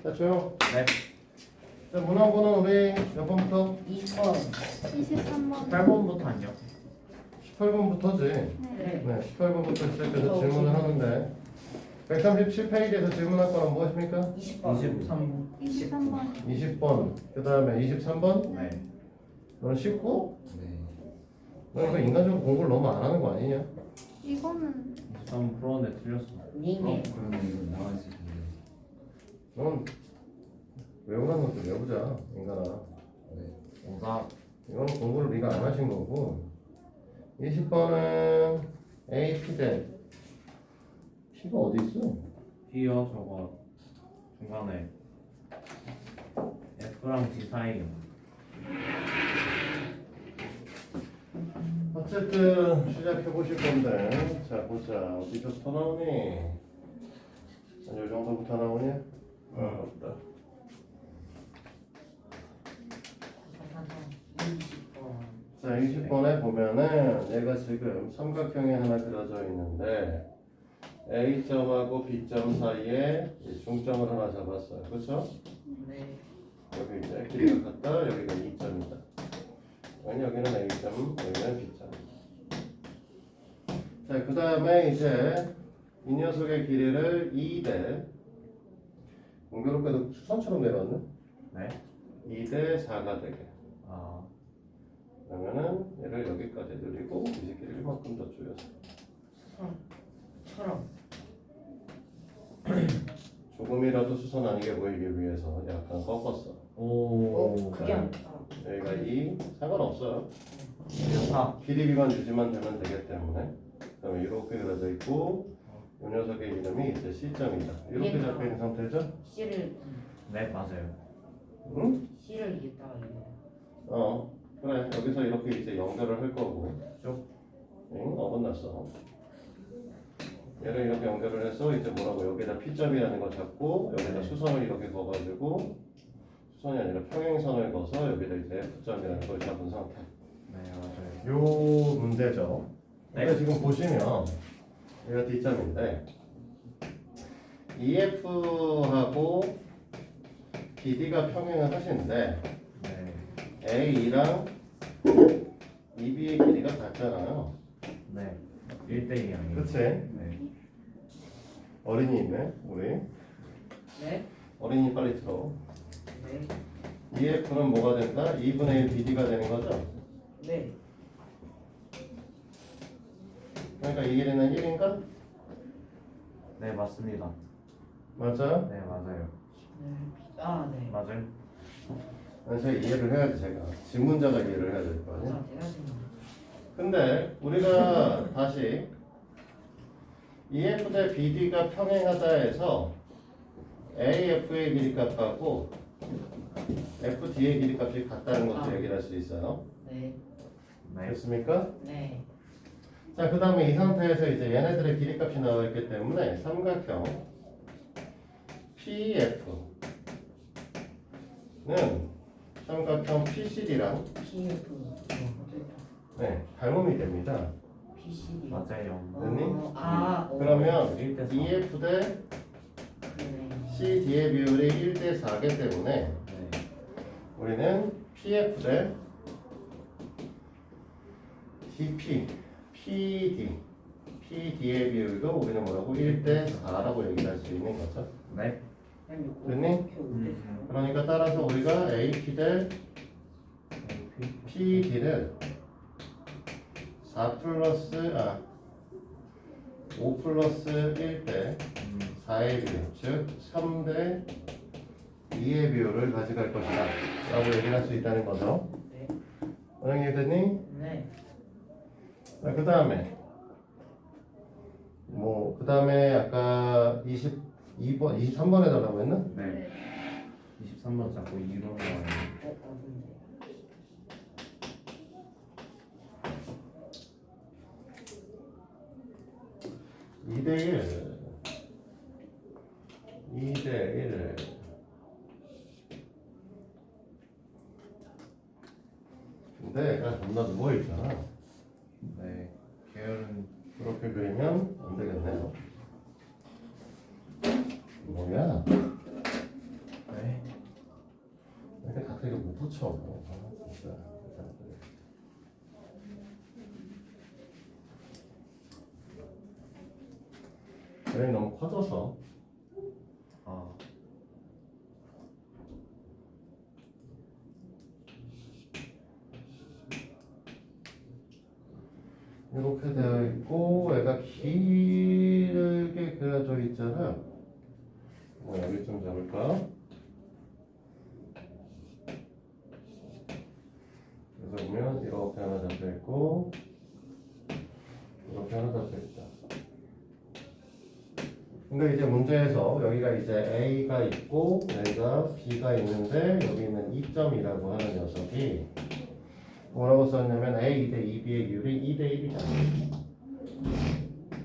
자, 조용. 네. 자, 문항번호 우리 몇 번부터? 20번. 23번. 8번부터 아니요? 18번부터지. 네. 네, 18번부터 시작해서 질문을 하는데 137페이지에서 질문할 거는 무엇입니까? 20번. 23번. 23번. 20번, 그 다음에 23번? 네. 너는 19? 네. 너 이거 인간적으로 공부를 너무 안 하는 거 아니냐? 이거는 23 풀었는데 틀렸어. 닝이. 그러면 이거 나와있을 텐데. 넌 외우라는 것도 외우자, 인간아. 네. 오답. 이건 공부를 네가 안 하신 거고 20번은 AP 대 P가 어디 있어? P요 저거 중간에 F랑 D 사이요. 어쨌든 시작해 보실 건데 자 보자 어디서부터 나오니? 한 요 정도부터 나오니? 없다. 20번. 자 20번에 보면은 얘가 지금 삼각형이 하나 그려져 있는데 A점하고 B점 사이에 이 중점을 하나 잡았어요. 그렇죠? 네. 여기 이제 길이가 같다. 여기가 2점이다. 여기는 A점, 여기는 B점. 자, 그 다음에 이제 이 녀석의 길이를 2대 공교롭게도 수선처럼 내려왔네. 네. 2대 4가 되게. 아. 그러면은 얘를 여기까지 늘리고 이 새끼를 이만큼 더 줄여서 처럼. 조금이라도 수선 아니게 보이기 위해서 약간 꺾었어. 오. 그게 안. 여기가 2 상관없어요. 4. 길이비만 유지만 되면 되기 때문에 그다음에 이렇게 그려져 있고 이 녀석의 이름이 이제 C점이다. 이렇게 잡혀 있는 상태죠? C를 네 맞아요. 응? C를 이겼다가 이거. 그래 여기서 이렇게 이제 연결을 할 거고 쭉. 응? 어긋났어. 얘를 이렇게 연결을 해서 이제 뭐라고 여기다 P점이라는 거 잡고 여기다 수선을 이렇게 그어가지고 수선이 아니라 평행선을 그어서 여기다 이제 F점이라는 걸 잡은 상태. 네 맞아요. 요 문제죠. 네. 근데 지금 보시면 얘가 D점인데 EF하고 BD가 평행을 하시는데 네. A랑 EB의 길이가 같잖아요. 네. 1대2 아니에요? 그치? 네. 어린이 있네 우리. 네. 어린이 빨리 들어. 네. EF는 뭐가 된다? 2분의 1 BD가 되는 거죠? 네. 그러니까 이 길이는 1인가? 네 맞습니다. 맞아? 네 맞아요. 네. 맞아요. 아니, 제가 이해를 해야지 제가. 질문자가 이해를 해야 될 거 아니야? 맞아. 대단하시네. 근데 우리가 다시 EF 대 BD가 평행하다 해서 AF의 길이값하고 FD의 길이값이 같다는 것도 얘기를 할 수 있어요. 네. 네. 됐습니까? 네. 자, 그 다음에 이 상태에서 이제 얘네들의 길이값이 나와 있기 때문에 삼각형 PF는 삼각형 PCD랑 PF. 닮음이 됩니다. PCD. 맞아요. 됐니? 그러면 1대 4. EF 대 그러네. CD의 비율이 1대 4기 때문에 네. 우리는 PF 대 DP, PD의 비율도 우리는 뭐라고 1대 4라고 얘기를 할 수 있는 거죠. 네. 됐니? 그러니까 따라서 우리가 AP 대 PD를 4 플러스 5 플러스 1대 4의 비율, 즉 3대 2의 비율을 가져갈 것이다 라고 얘기를 할 수 있다는 거죠. 네. 원영이 됐니? 네. 자, 그 다음에 그 다음에 아까 22번, 23번 해달라고 했나? 네. 23번 잡고 2로 나와요. 어딘데? 2대1 2대1 근데 얘가 겁나 누워있잖아. 네. 계열은 그렇게 그리면 안 되겠네요. 뭐야? 붙여. 진짜. 그래 너무 커져서. 아, 이렇게 되어 있고 얘가 길게 그려져 있잖아. 여기 좀 잡을까? 그래서 보면 이렇게 하나 잡혀 있고 이렇게 하나 잡혀 있다. 근데 이제 문제에서 여기가 이제 A가 있고 여기가 B가 있는데 여기는 2점이라고 하는 녀석이 뭐라고 썼냐면 A 대 2B의 비율이 2대 1이다.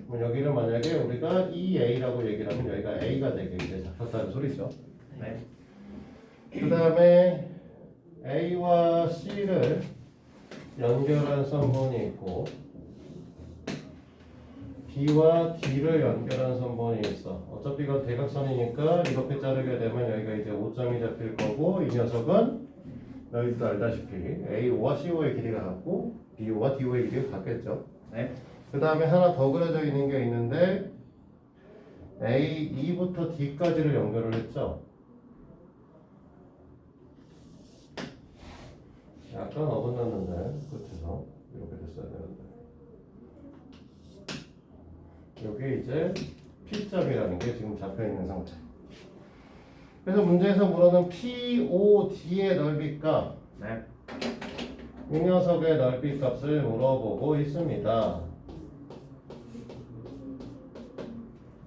그럼 여기를 만약에 우리가 2A라고 얘기를 하면 여기가 A가 되게 이제 잡혔다는 소리죠. 네. 그 다음에 A와 C를 연결한 선분이 있고 B와 D를 연결한 선분이 있어. 어차피 이건 대각선이니까 이렇게 자르게 되면 여기가 이제 5점이 잡힐 거고 이 녀석은 너희도 알다시피 AO와 CO의 길이가 같고 BO와 DO의 길이가 같겠죠. 네. 그 다음에 하나 더 그려져 있는 게 있는데 A2부터 D까지를 연결을 했죠. 약간 어긋났는데 끝에서 이렇게 됐어야 되는데 여기 이제 P점이라는 게 지금 잡혀있는 상태. 그래서 문제에서 물어는 POD의 넓이값 네. 이 녀석의 넓이 값을 물어보고 있습니다.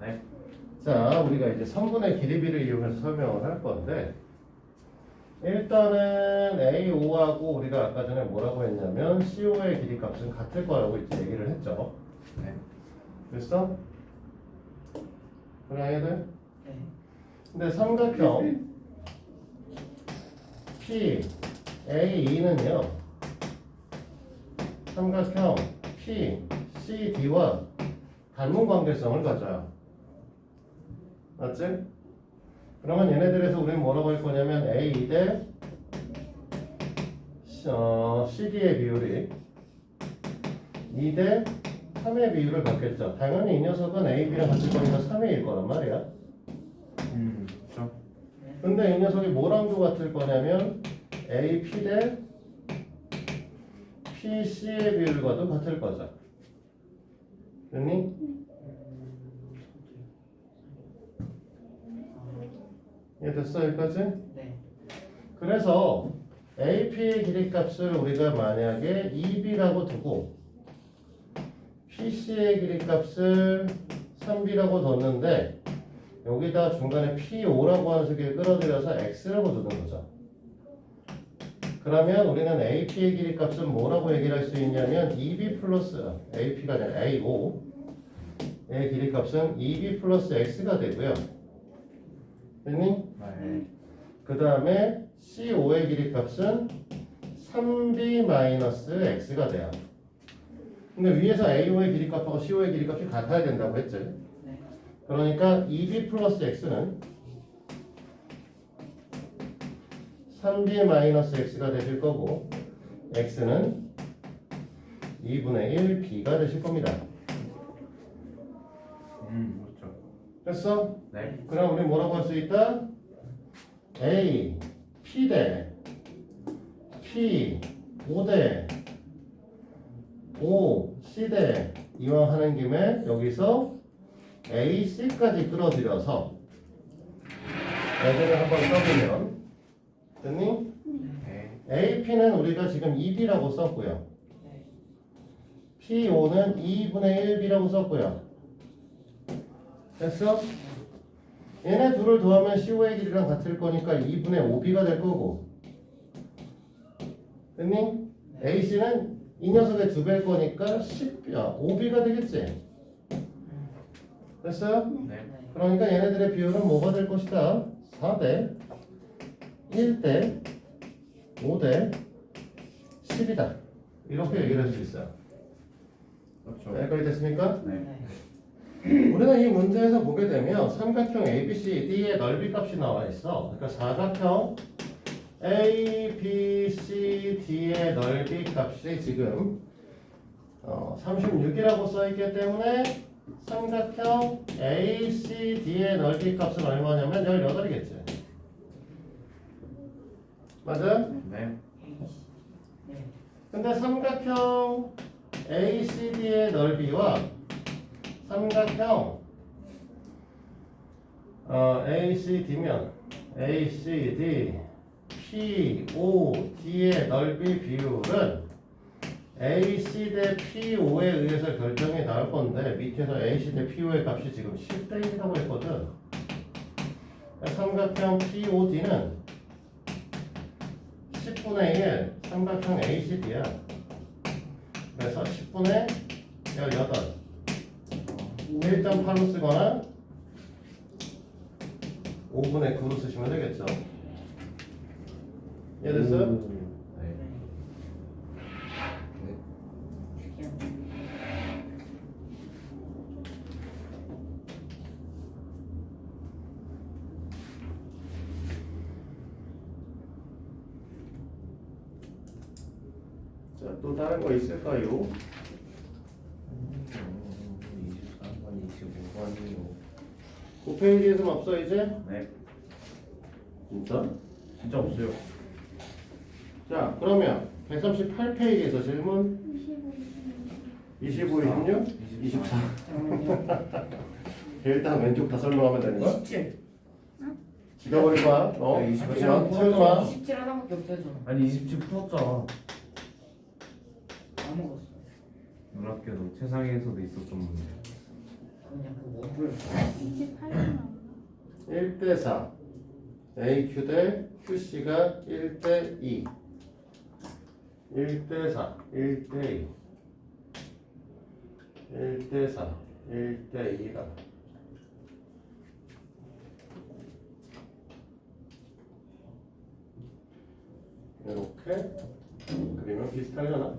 네. 자, 우리가 이제 선분의 길이비를 이용해서 설명을 할 건데 일단은 A5하고 우리가 아까 전에 뭐라고 했냐면 CO의 길이 값은 같을 거라고 이제 얘기를 했죠. 네. 됐어? 그래 얘들? 네. 근데 삼각형 PAE는요 삼각형 PCD와 닮은 관계성을 가져요. 맞지? 그러면 얘네들에서 우리는 뭐라고 할 거냐면 A 대 CD의 비율이 2 대 3의 비율을 갖겠죠. 당연히 이 녀석은 A, B랑 같을 거니까 3A일 거란 말이야. 그렇죠. 근데 이 녀석이 뭐랑도 같을 거냐면 AP 대 PC의 비율과도 같을 거죠. 됐니? 이해됐어 여기까지? 네. 그래서 AP의 길이값을 우리가 만약에 2B라고 두고 PC의 길이값을 3B라고 뒀는데 여기다 중간에 P5라고 하는 수기를 끌어들여서 X라고 두는 거죠. 그러면 우리는 AP의 길이값은 뭐라고 얘기를 할 수 있냐면 2B 플러스 AP가 아니라 A5의 길이값은 2B 플러스 X가 되고요. 됐니? 네. 그 다음에 C5의 길이값은 3B 마이너스 X가 돼요. 근데 위에서 A5의 길이값하고 C5의 길이값이 같아야 된다고 했죠. 네. 그러니까 2B 플러스 X는 3B 마이너스 X가 되실 거고 X는 2분의 1 B가 되실 겁니다. 그렇죠. 됐어? 네. 그럼 우리 뭐라고 할 수 있다? A, P 대 P, 5대 5, C 대 이왕 하는 김에 여기서 A, C까지 끌어들여서 애들을 한번 써보면 됐니? 네. A, P는 우리가 지금 2B라고 썼고요. 네. P5는 2분의 1B라고 썼고요. 됐어? 얘네 둘을 더하면 C5의 길이랑 같을 거니까 2분의 5B가 될 거고 됐니? AC는 이 녀석의 2배일 거니까 5B가 되겠지? 됐어요? 네. 네. 그러니까 얘네들의 비율은 뭐가 될 것이다? 4대 1대 5대 10이다 이렇게 얘기를 할 수 있어요. 그렇죠. 여기까지 됐습니까? 네. 네. 우리는 이 문제에서 보게 되면 삼각형 ABCD의 넓이 값이 나와 있어. 그러니까 사각형 A, B, C, D의 넓이 값이 지금 36이라고 써있기 때문에 삼각형 A, C, D의 넓이 값은 얼마냐면 18이겠지. 맞아? 네. 네. 근데 삼각형 ACD의 넓이와 삼각형 ACD면 ACD POD의 넓이 비율은 AC 대 PO에 의해서 결정이 나올 건데 밑에서 AC 대 PO의 값이 지금 10대 1이라고 했거든. 삼각형 POD는 10분의 1 삼각형 ACD야. 그래서 10분의 18 1.8로 쓰거나 5분의 9로 쓰시면 되겠죠. 이해됐어요? 네. 특이한. 자, 또 다른 거 있을까요? 23번, 25번이요. 9페이지에서는 없어 이제? 네. 진짜? 진짜 없어요. 자, 그러면 138페이지에서 질문 25, 25, 26, 24. 일단 왼쪽 다 설명하면 되는 거야? 27. 죽여버릴 거야. 너? 네, 27. 그냥 채우지 마. 27 하나밖에 없어요 저는. 아니 27 풀었잖아. 다 먹었어요. 놀랍게도 최상위에서도 있었던 문제. 그냥 그 원불. 28분 나온다. 1대 4. AQ 대 QC가 1대 2. 1대 4, 1대 2. 1대 4, 1대 2다. 이렇게 그리면 비슷하려나?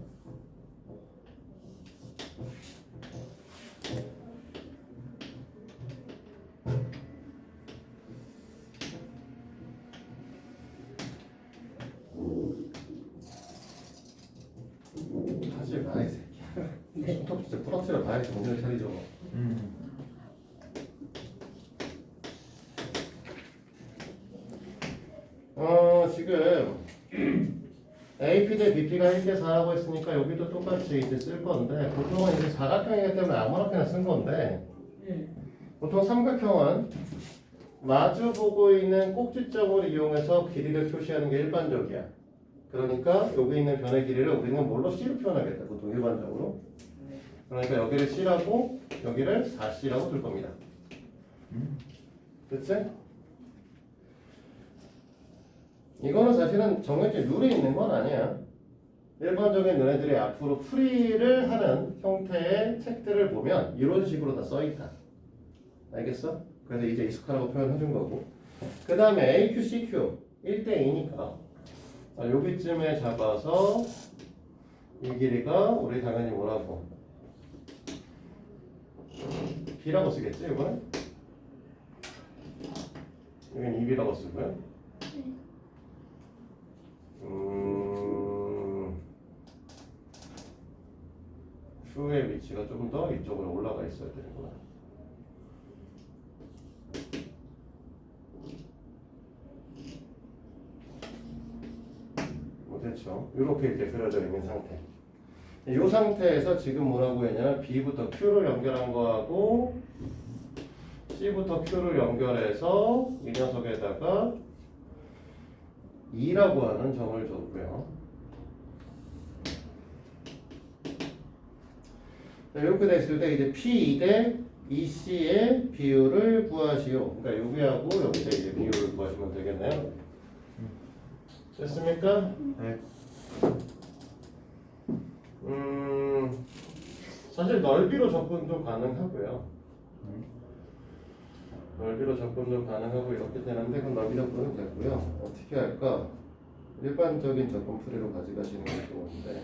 하지 마, 이 새끼야. 톱 진짜 부러뜨려 봐야지 정신을 차리죠. 지금 AP 대 BP가 1대 4라고 했으니까 여기도 똑같이 이제 쓸 건데 보통은 이제 사각형이기 때문에 아무렇게나 쓴 건데 보통 삼각형은 마주 보고 있는 꼭지점을 이용해서 길이를 표시하는 게 일반적이야. 그러니까 여기 있는 변의 길이를 우리는 뭘로 C로 표현하겠다. 보통 일반적으로. 그러니까 여기를 C라고 여기를 4C라고 둘 겁니다. 그치? 이거는 사실은 정해진 룰이 있는 건 아니야. 일반적인 너네들이 앞으로 풀이를 하는 형태의 책들을 보면 이런 식으로 다 써있다. 알겠어? 그래서 이제 익숙하라고 표현해준 거고. 그 다음에 AQ, CQ 1대2니까 여기쯤에 잡아서 이 길이가 우리 당연히 뭐라고? B라고 쓰겠지 이거는? 여기는 2B라고 쓰고요. Q의 위치가 좀 더 이쪽으로 올라가 있어야 되는구나. 그렇죠. 이렇게 이렇게 그려져 있는 상태. 이 상태에서 지금 뭐라고 했냐면 B부터 Q를 연결한 거하고 C부터 Q를 연결해서 이 녀석에다가 2라고 하는 점을 줬고요. 이렇게 됐을 때 이제 P2 대 EC의 비율을 구하시오. 그러니까 여기하고 여기서 이제 비율을 구하시면 되겠네요. 됐습니까? 네. 사실 넓이로 접근도 가능하고요. 넓이로 접근도 가능하고 이렇게 되는데 그럼 넓이 접근은 되고요. 어떻게 할까? 일반적인 접근풀이로 가져가시는 게 좋은데.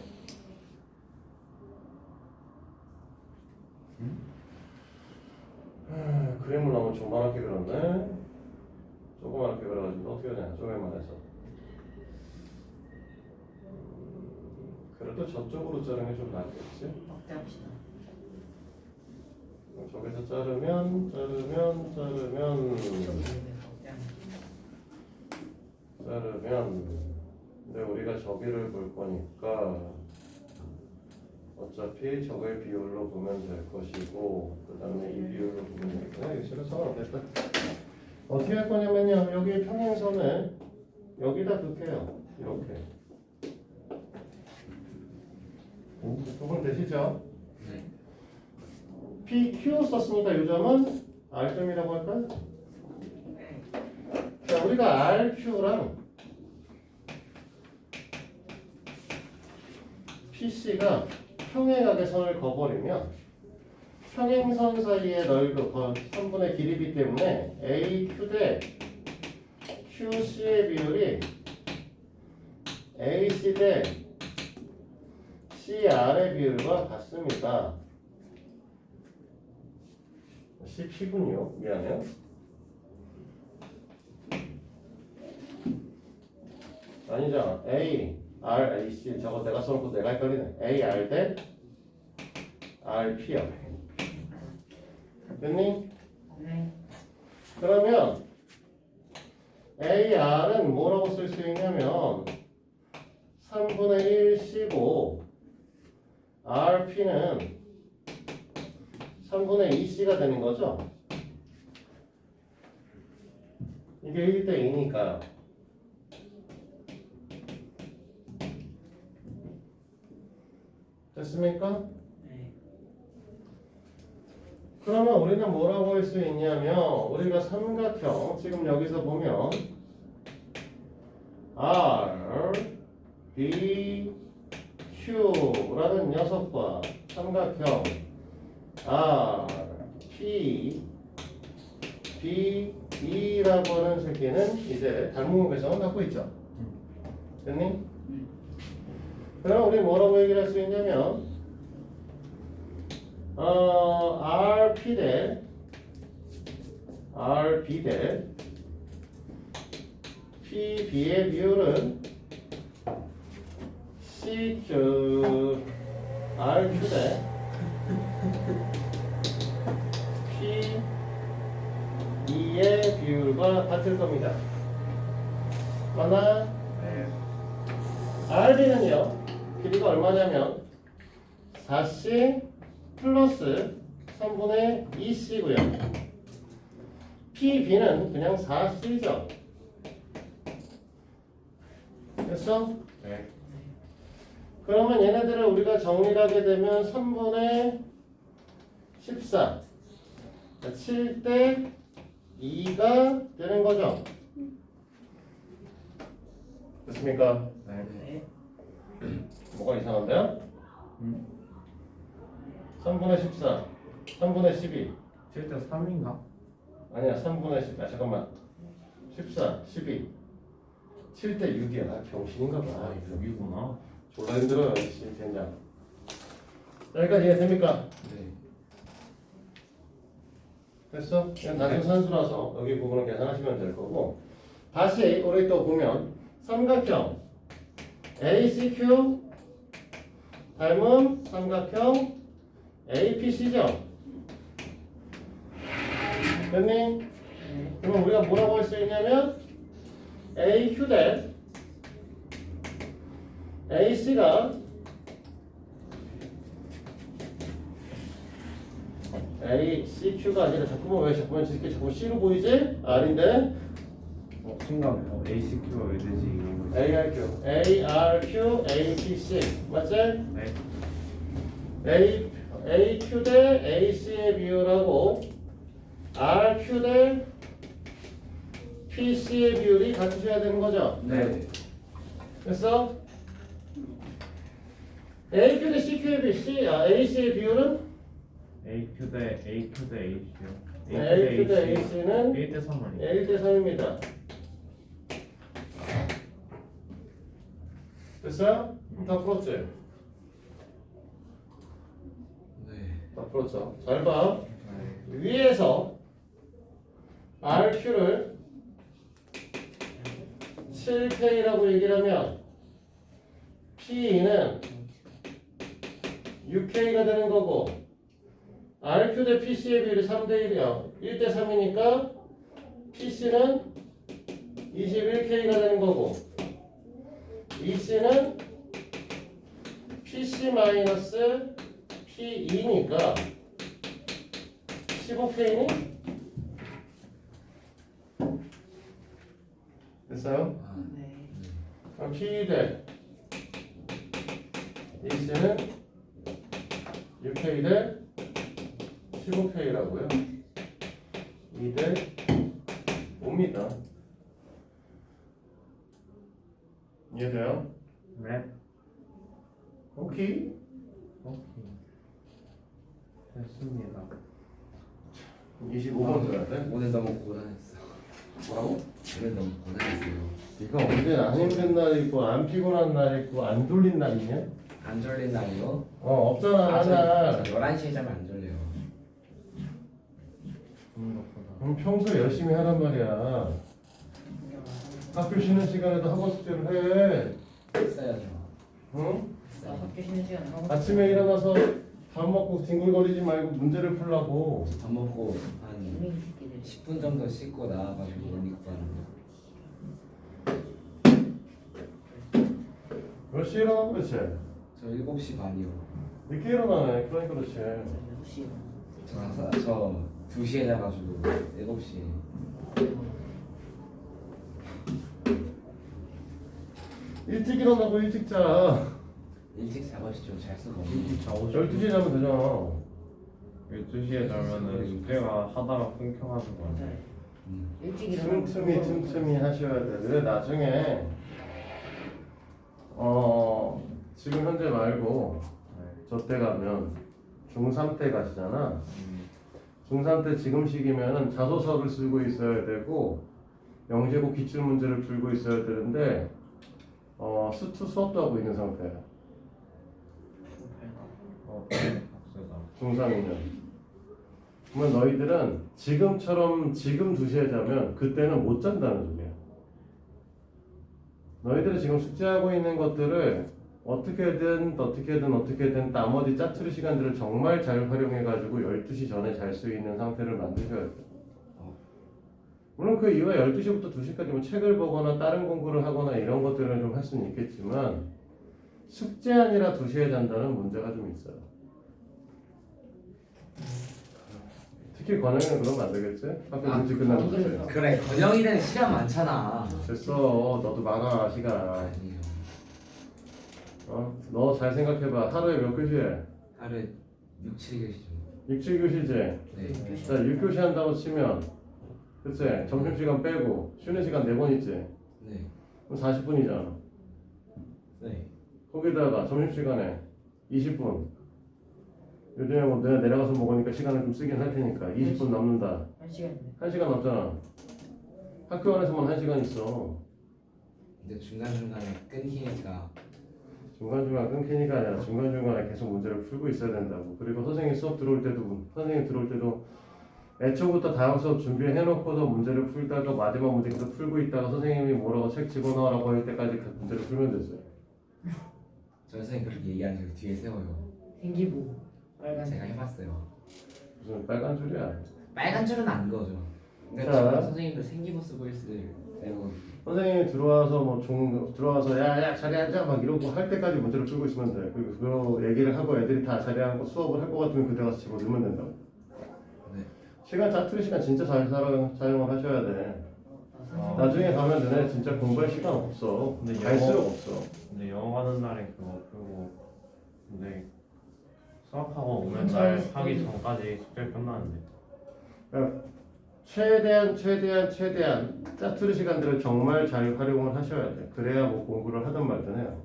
그림을 너무 조그맣게 그렸네. 조그맣게 그려가지고 어떻게 해야 되나? 조금만 해서. 그래도 저쪽으로 자르는 게 좀 낫겠지? 확대합시다. 저기서 자르면 저기 확대하면. 근데 우리가 저기를 볼 거니까 어차피 저걸 비율로 보면 될 것이고 그 다음에 이 비율로 보면 되겠구나. 이거 싫어 상관없겠다. 어떻게 할 거냐면요, 여기 평행선을 여기다 극해요. 이렇게. 두분 되시죠? 네. PQ 썼으니까 이 점은 R점이라고 할까요? 자, 우리가 RQ랑 PC가 평행하게 선을 그어버리면 평행선 사이의 넓이 3분의 길이기 때문에 AQ 대 QC의 비율이 AC 대 CR의 비율과 같습니다. CP군요. 미안해요. 아니잖아. A, R, AC. 저거 내가 써놓고 내가 헷갈리네. A, R 대 R, P야. 됐니? 네. 그러면 A, R은 뭐라고 쓸 수 있냐면 3분의 1 15 R, P는 3분의 2C가 되는 거죠? 이게 1대 2니까 됐습니까? 네. 그러면 우리는 뭐라고 할 수 있냐면 우리가 삼각형 지금 여기서 보면 R, B, Q라는 녀석과 삼각형 R, P, B, E라고 하는 새끼는 이제 닮은 배성을 갖고 있죠. 됐니? 그럼 우리 뭐라고 얘기를 할 수 있냐면 RP 대 RB 대 PB의 비율은 CQ RQ 대 P2의 비율과 같을 겁니다. 맞나? 네. RB는요 길이가 얼마냐면 4C 플러스 3분의 2C고요. PB는 그냥 4C죠. 됐어? 네. 그러면 얘네들을 우리가 정리를 하게 되면 3분의 14 7대 2가 되는 거죠. 됐습니까? 네. 네. 뭐가 이상한데요? 3분의 14 3분의 12 7대 3인가? 아니야 3분의 10 잠깐만 14 12 7대 6이야. 아, 병신인가 봐. 아, 6이구나. 졸라 힘들어요. 씨, 된장. 여기까지 이해됩니까? 네. 됐어? 그냥 단순 산수라서 여기 부분은 계산하시면 될 거고 다시 우리 또 보면 삼각형 ACQ 닮은 삼각형 APC죠? 됐니? 그러면 우리가 뭐라고 할 수 있냐면 AQ 대 AC가 ACQ가 아니라 자꾸만 왜 자꾸만 이렇게 자꾸 C로 보이지? R인데 순간 ACQ가 왜 되지 이런 거. ARQ, ARQ, APC 맞지? 네. AQ 대 AC의 비율하고 RQ 대 PC의 비율이 같으셔야 되는 거죠? 네. 됐어? AQ 대 CQ의 AC의 비율은 AQ 대 AC요. AQ 대 AC는 1대 3 아니에요? 1대 3입니다. 됐어요? 다 풀었지? 네. 다 풀었죠? 잘 봐. 네. 위에서 RQ를 7K라고 얘기를 하면 P2는 6K가 되는 거고 RQ 대 PC의 비율이 3대 1이야. 1대 3이니까 PC는 21K가 되는 거고 EC는 PC 마이너스 P2니까 15K니? 됐어요? 네. 그럼 P2 대 EC는 6K 대 15K라고요. 2 대 5입니다. 이해돼요? 네. 오케이. 오케이. 됐습니다. 25번 들어야 돼. 오늘 너무 고단했어. 뭐라고? 오늘 너무 고단했어요. 이거 언제 안 힘든 날 있고 안 피곤한 날 있고 안 졸린 날 있냐? 안 졸린 날이요? 없잖아 저 날. 11시에 자면 안 졸려요. 그럼 평소에 열심히 하란 말이야. 학교 쉬는 시간에도 학원 숙제를 해. 했어야죠. 응? 나 학교 쉬는 시간에 하고 아침에 일어나서 밥 먹고 뒹굴거리지 말고 문제를 풀라고. 밥 먹고 한 있는 새끼들 10분 정도 씻고 나와가지고 올리고 하는데. 몇 시에 일어나 그렇지? 저 7시 반이요. 늦게 일어나네. 그러니까 그렇지. 6시 저 2시에 자가지고 7시에. 일찍 일어나고 일찍 자. 일찍 자가지고 잘 수가 없네. 일찍 자고 12시에 자면 되잖아. 12시에 자면은 숙제가 하다가 끊겨가지고 맞아요. 음. 일찍 일어나고 틈틈이 하셔야 돼. 그래 나중에 지금 현재 말고 저때 가면 중3 때 가시잖아. 중3 때 지금 시기면은 자소서를 쓰고 있어야 되고 영재고 기출 문제를 풀고 있어야 되는데 수투 수업도 하고 있는 상태야. 박스다. 중3이면. 그러면 너희들은 지금처럼 지금 2시에 자면 그때는 못 잔다는 소리야. 너희들이 지금 숙제하고 있는 것들을 어떻게든 나머지 짜투리 시간들을 정말 잘 활용해가지고 12시 전에 잘 수 있는 상태를 만드셔야 돼. 물론 그 이후에 12시부터 2시까지 뭐 책을 보거나 다른 공부를 하거나 이런 것들을 좀 할 수는 있겠지만 숙제 아니라 2시에 잔다는 문제가 좀 있어요. 특히 권영이는 그러면 안 되겠지? 학교 일찍 끝나면 되지. 그래, 권영이는 시간 많잖아. 됐어. 너도 많아 시간. 아니에요. 너 잘 생각해봐. 하루에 몇 교시해? 하루에 6, 7교시 정도. 6, 7교시지? 네. 자 6교시 한다고 치면 그치? 점심시간 빼고 쉬는 시간 4번 있지? 네. 그럼 40분이잖아. 네. 거기다가 점심시간에 20분. 요즘에 뭐 내가 내려가서 먹으니까 시간을 좀 쓰긴 할 테니까 20분 남는다. 1시간인데 1시간 남잖아. 학교 안에서만 1시간 있어. 근데 중간중간에 끊기니까 중간중간 끊기니까 아니라 중간중간에 계속 문제를 풀고 있어야 된다고. 그리고 선생님 수업 들어올 때도 애초부터 다음 수업 준비해놓고도 문제를 풀다가 마지막 문제 계속 풀고 있다가 선생님이 뭐라고 책 집어넣으라고 할 때까지 그 문제를 풀면 되죠. 저 선생님 그렇게 얘기하시고 뒤에 세워요. 생기부 빨간 제가 해봤어요. 무슨 빨간 줄이야. 빨간 줄은 안 거죠. 그러니까 자. 지금 선생님도 생기부 쓰고 있을 때고 선생님이 들어와서 들어와서 야야 자리 앉아 막 이러고 할 때까지 문제를 풀고 있으면 돼. 그리고 그 얘기를 하고 애들이 다 자리 앉고 수업을 할 것 같으면 그때 가서 집어넣으면 된다고. 네. 시간 짜투리 시간 진짜 잘 사용을 하셔야 돼. 나중에 가면 너네 진짜 공부할 시간 없어. 근데 갈수록 없어. 근데 영어 가는 날에 그거 풀고 근데 수학하고 오는 날 하기 전까지 숙제 끝나는데. 그러니까 최대한 짜투리 시간들을 정말 잘 활용을 하셔야 돼. 그래야 뭐 공부를 하든 말든 해요.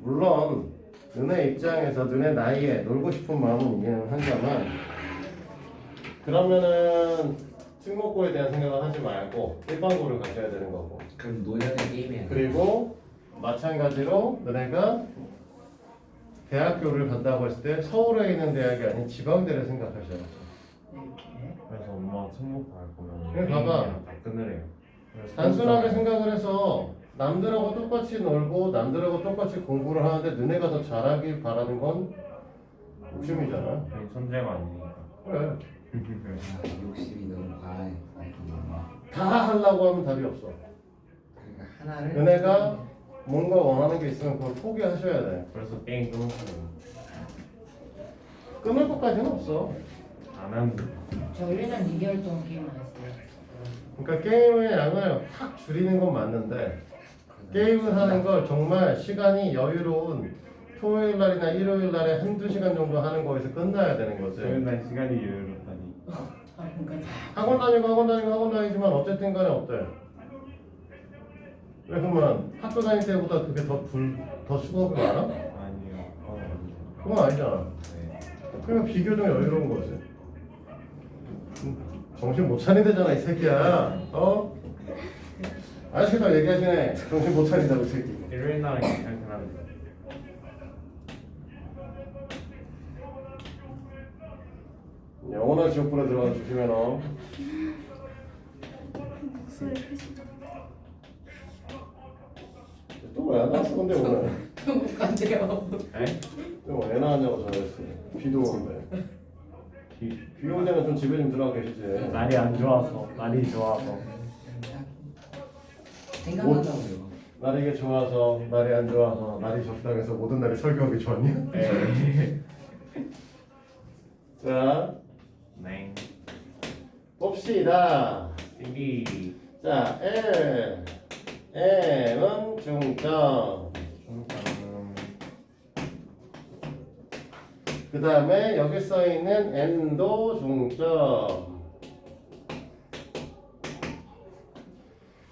물론 너네 입장에서 너네 나이에 놀고 싶은 마음은 이해는 하지만 그러면은 특목고에 대한 생각을 하지 말고 일반고를 가셔야 되는 거고. 그럼 노년의 게임에 그리고 마찬가지로 너네가 대학교를 간다고 했을 때 서울에 있는 대학이 아닌 지방대를 생각하셔야죠. 이렇게 그래서 엄마가 특목고 할 거면 그래, 봐봐. 다 끊으래요. 단순하게 생각을 해서 남들하고 똑같이 놀고 남들하고 똑같이 공부를 하는데 너네가 더 잘하길 바라는 건 욕심이잖아. 저희 천재가 아니니까. 그래. 아, 욕심이 너무 과해. 다 하려고 하면 답이 없어. 그러니까 하나를 너네가 뭔가 원하는 게 있으면 그걸 포기하셔야 돼. 그래서 게임 끊었어요. 끊을 것까지는 없어. 안 하는데. 저 1년 2개월 동안 게임 안 했어요. 그러니까 게임의 양을 확 줄이는 건 맞는데 게임을 하는 걸 정말 시간이 여유로운 토요일 날이나 일요일 날에 한두 시간 정도 하는 거에서 끝나야 되는 거지. 날 시간이 여유롭다니. 학원 다니지만 어쨌든 간에 어때? 왜 그러면 학교 다닐 때보다 그게 더 수고하고 많아? 아니요. 아니요. 그건 아니잖아. 네. 그러니까 비교적 여유로운 거지. 정신 못 차리대잖아 이 새끼야. 어? 아저씨가 얘기하시네. 정신 못 차린다고 이 새끼. 일요일 날은 괜찮긴 한데. 영원한 지옥불에 들어가 주시면 목소리 크시. 또 뭐야? 나 쓰건데 오늘 안 돼요. 에? 또애 낳았냐고 전화했어. 비도 오는데. 비 올 때는 좀 집에 좀 들어가 계시지. 날이 안 좋아서. 날이 좋아서. 생각난다고요. 날이 이게 좋아서 날이 안 좋아서 날이 적당해서 모든 날이 설교하기 좋았니? 네. 자 네. 봅시다. TV. 자 M은 중점. 중점은 그 다음에 여기 써 있는 N도 중점.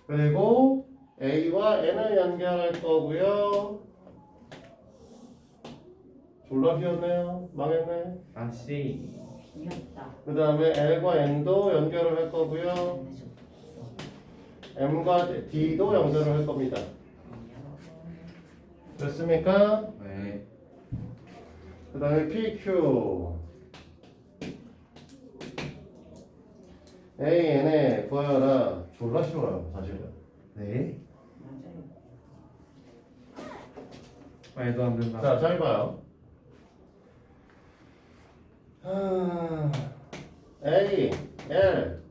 그리고 A와 N을 연결할 거고요. 졸라 비었네요. 망했네. 다시. 귀엽다. 그 다음에 L과 N도 연결을 할 거고요. M과 D도 연결을 할 겁니다. 됐습니까? 네. 그 다음에 PQ A, N에 보여라. 졸라 쉬워요 사실은. 네. 맞아요. 말도 안 된다. 자, 잘 봐요. A, L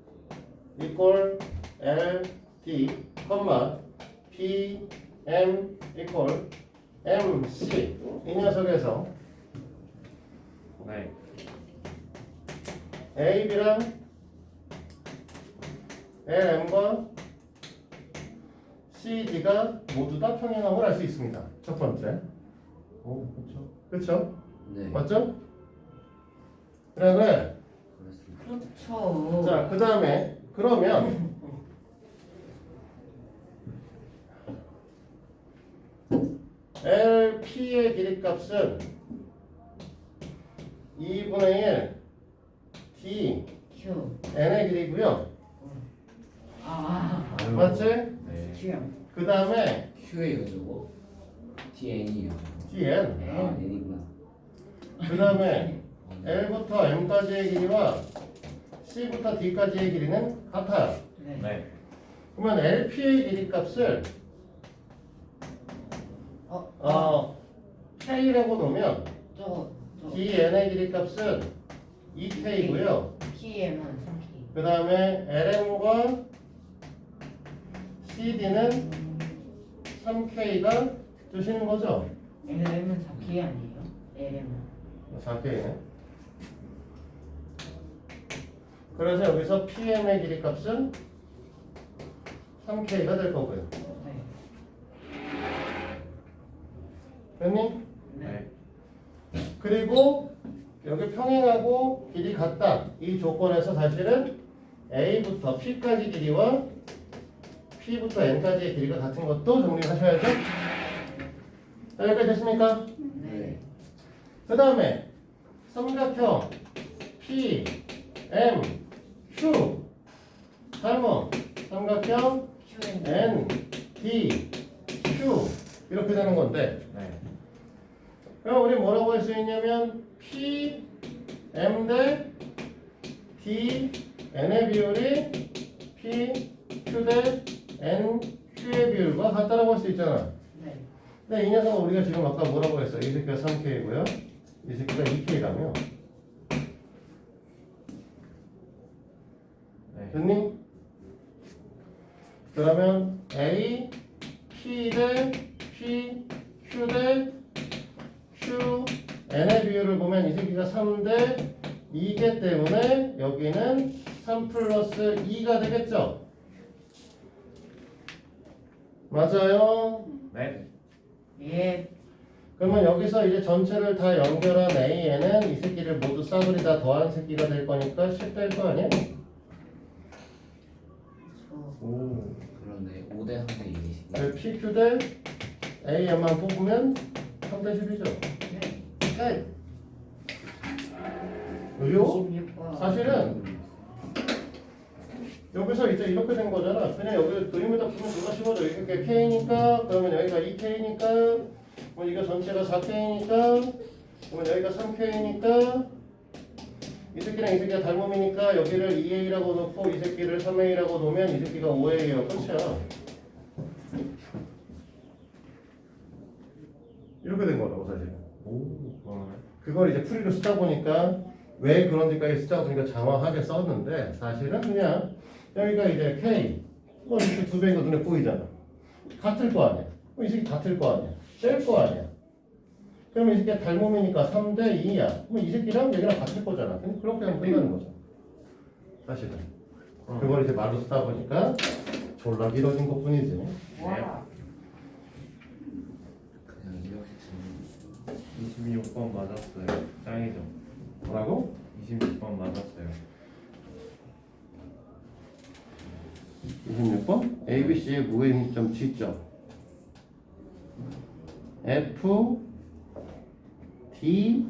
equal L, D, P, M equal M, C. 이 녀석에서 네. A, B랑 L, M과 C, D가 모두 다 평행함을 알 수 있습니다. 첫 번째. 오, 그렇죠. 그렇죠? 네. 맞죠? 그다음에 그렇습니다. 그렇죠. 자, 그 다음에 그러면 LP의 길이값은 2분의 1 D Q. N의 길이고요. 아. 맞지? 네. Q요. 그 다음에 Q예요 저거. TN이요. DN. 아 N이구나. 그 다음에 L부터 M까지의 길이와 C부터 D까지의 길이는 같아요. 네. 네. 그러면 LP의 길이값을 K라고 놓으면 저 DN의 길이값은 2K고요. PM은 3K. 그 다음에 LM과 CD는 3K가 뜨시는 거죠? LM은 4K 아니에요? LM은. 4K네. 그래서 여기서 PM의 길이값은 3K가 될 거고요. 네. 됐니? 네. 그리고 여기 평행하고 길이 같다. 이 조건에서 사실은 A부터 P까지 길이와 P부터 N까지의 길이가 같은 것도 정리하셔야죠. 자, 여기까지 됐습니까? 네. 그 다음에 삼각형 P, M, Q 닮은 삼각형 QN. N, D, Q 이렇게 되는 건데 네. 그럼 우리 뭐라고 할 수 있냐면 P, M 대 D, N의 비율이 P, Q 대 N, Q Q의 비율과 같다라고 할 수 있잖아. 네. 근데 이 녀석은 우리가 지금 아까 뭐라고 했어? 이 새끼가 3K고요. 이 새끼가 2K라며. 네. 됐니? 그러면 A, P 대 P, Q 대 Q, N의 비율을 보면 이 새끼가 3 대 2기 때문에 여기는 3 플러스 2가 되겠죠? 맞아요? 네. 예. 그러면 여기서 이제 전체를 다 연결한 AN은 이 새끼를 모두 싸그리 다 더한 새끼가 될 거니까 10 될 거 아니야? 저. 오. 그런데 5대 3대 1이시. 그 PQ 대 AN만 뽑으면 3 대 10이죠. 네. 끝! 그죠? 26번. 사실은 여기서 이제 이렇게 된 거잖아. 그냥 여기 그림에다 보면 누가 심어줘. 이게 K니까 그러면 여기가 2K니까 그럼 이거 전체가 4K니까 그러면 여기가 3K니까 이 새끼랑 이 새끼가 닮음이니까 여기를 2A라고 놓고 이 새끼를 3A라고 놓으면 이 새끼가 5A예요. 끝이야. 이렇게 된 거라고 사실은. 오. 그러네. 그걸 이제 풀이로 쓰다 보니까 왜 그런지까지 쓰다 보니까 장황하게 썼는데 사실은 그냥 여기가 이제 K 뭐 이렇게 두 배인 거 눈에 보이잖아. 같을 거 아니야. 이 새끼 같을 거 아니야. 뗄 거 아니야. 그러면 이 새끼가 닮음이니까 3대 2야. 그럼 이 새끼랑 얘기랑 같을 거잖아. 그냥 그렇게 하면 끝나는 거죠. 사실은. 그걸 이제 말로 쓰다 보니까 졸라 길어진 것 뿐이지. 와. 그냥 이렇게 좀 26번 맞았어요. 짱이죠. 뭐라고? 26번 맞았어요. 26번? ABC의 무게중점 G점 F D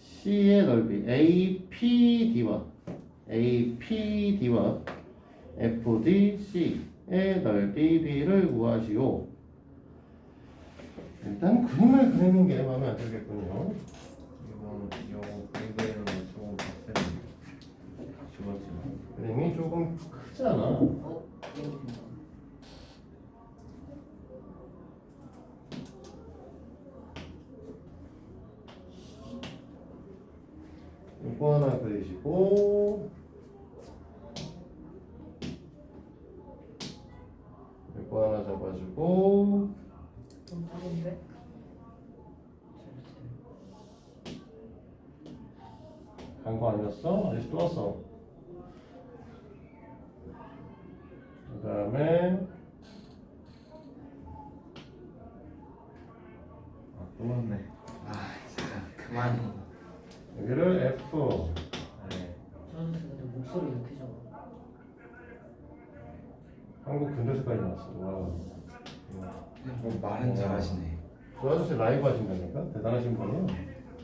C의 넓이 APD와 FDC의 넓이 B를 구하시오. 일단 그림을 그리는 게 마음에 안 들겠군요. 이거 그리는 거 조금 빡세네. 죽었지만. 그림이 조금 크잖아. 어? 이거 하나 그리시고 이거 하나 잡아주고 좀 다른데? 간 거 아니었어? 아직 또 왔어. 그 다음에 아, 또 왔네. 아 진짜 그만해. 여기를 F 네. 저는 근데 목소리 이렇게 적어. 한국 근대사까지 나왔어. 와. 뭐 말은 잘하시네. 저 아저씨 라이브 하신다니까? 대단하신 분이에요.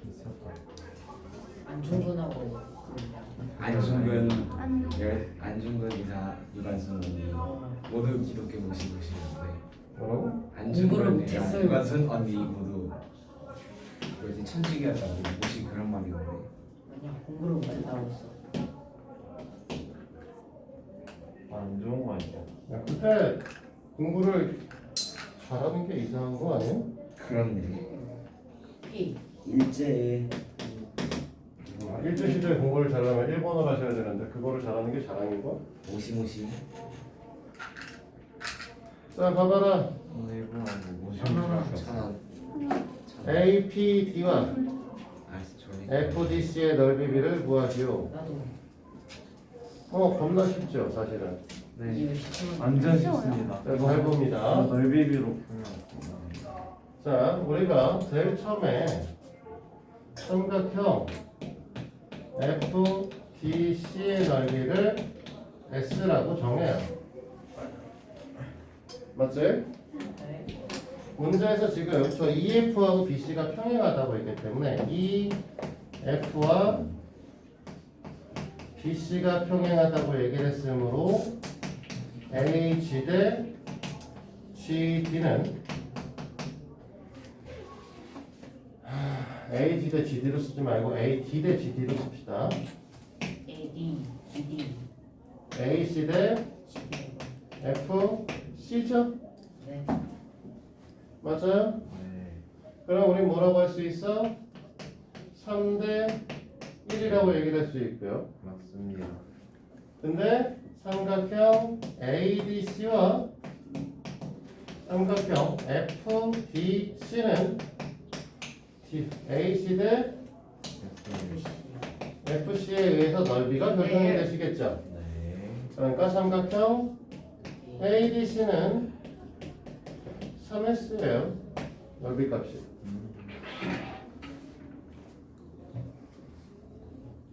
미쳤다. 안중근하고 그냥. 안중근, 안 안중근 이사, 유관순 언니 모두 기독교 모시고시는데 뭐라고? 공부를 안중근 못했어요. 유관순 언니 모두 이제 천직이었다고 모시 그런 말이 있는데 아니야 공부를 못했다고 했어. 안 좋은 거 아니야? 야, 그때 공부를 잘하는 게 이상한 거 아니에요? 그렇네. P. 일제에 일제 시대에 공부를 잘하면 일본어를 하셔야 되는데 그거를 잘하는 게 자랑인 거야? 모시모시 자 봐봐라. 오늘 일본하고 뭐 천원 APD와 알았어 저희 FDC의 넓이 비를 구하시오. 나도. 겁나 쉽죠 사실은. 네. 이게 시키면 완전 쉽습니다. 자 이거 해봅니다. 넓이비로 보면 자 우리가 제일 처음에 삼각형 FDC의 넓이를 S라고 정해요. 맞지? 네. 문제에서 지금 저 EF하고 BC가 평행하다고 했기 때문에 EF와 BC가 평행하다고 얘기를 했으므로 AG 대 GD는 AG 대 GD로 쓰지 말고 AD 대 GD로 씁시다. A D G D AC 대 C D F C죠? 네. 맞아요? 네. 그럼 우리 뭐라고 할 수 있어? 3대 1이라고 얘기를 할 수 있고요. 맞습니다. 근데 삼각형 ADC와 삼각형 FDC는 AC 대 됐습니다. FC에 의해서 넓이가 결정이 네. 되시겠죠. 네. 그러니까 삼각형 ADC는 3S예요. 넓이 값이.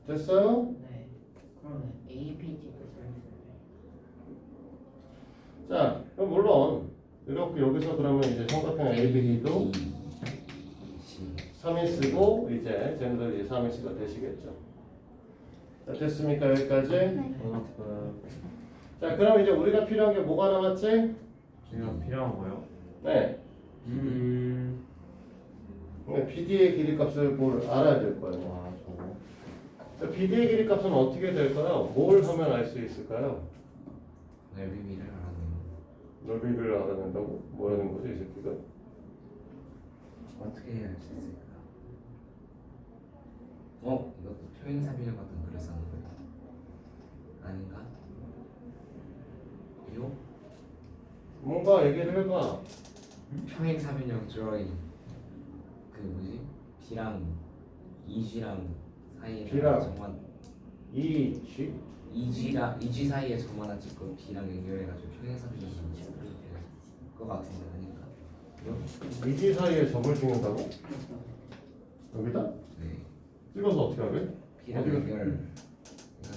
됐어요? 네. 그러면 ABD가 자, 그럼 물론 이렇게 여기서 그러면 이제 삼각형 ABD도 3S고 이제 쟤네들 이제 3S가 되시겠죠. 자, 됐습니까? 여기까지? 네. 자, 그럼 이제 우리가 필요한 게 뭐가 남았지? 지금 필요한 거요? 네. BD의 길이 값을 뭘 알아야 될 거예요. 와 저거. 자, BD의 길이 값은 어떻게 될까요? 뭘 하면 알 수 있을까요? 넓이를 알아내는 넓이를 알아낸다고? 뭐라는 거지 이 새끼가? 어떻게 해야 할 수 있을까? 이것도 표현사비력 같은 글을 쓰는 거예요. 아닌가? 요? 뭔가 얘기를 해봐. 평행사변형 드로잉 그 뭐지? B랑 EG랑 사이에 B랑 정만 이 G? EG 사이에 점 하나 찍고 B랑 연결해가지고 평행사변형 찍을 것 같은데 아닌가? 요? 이지 사이에 점을 찍는다고? 여기다? 네. 찍어서 어떻게 하게? B랑 어디가? 연결.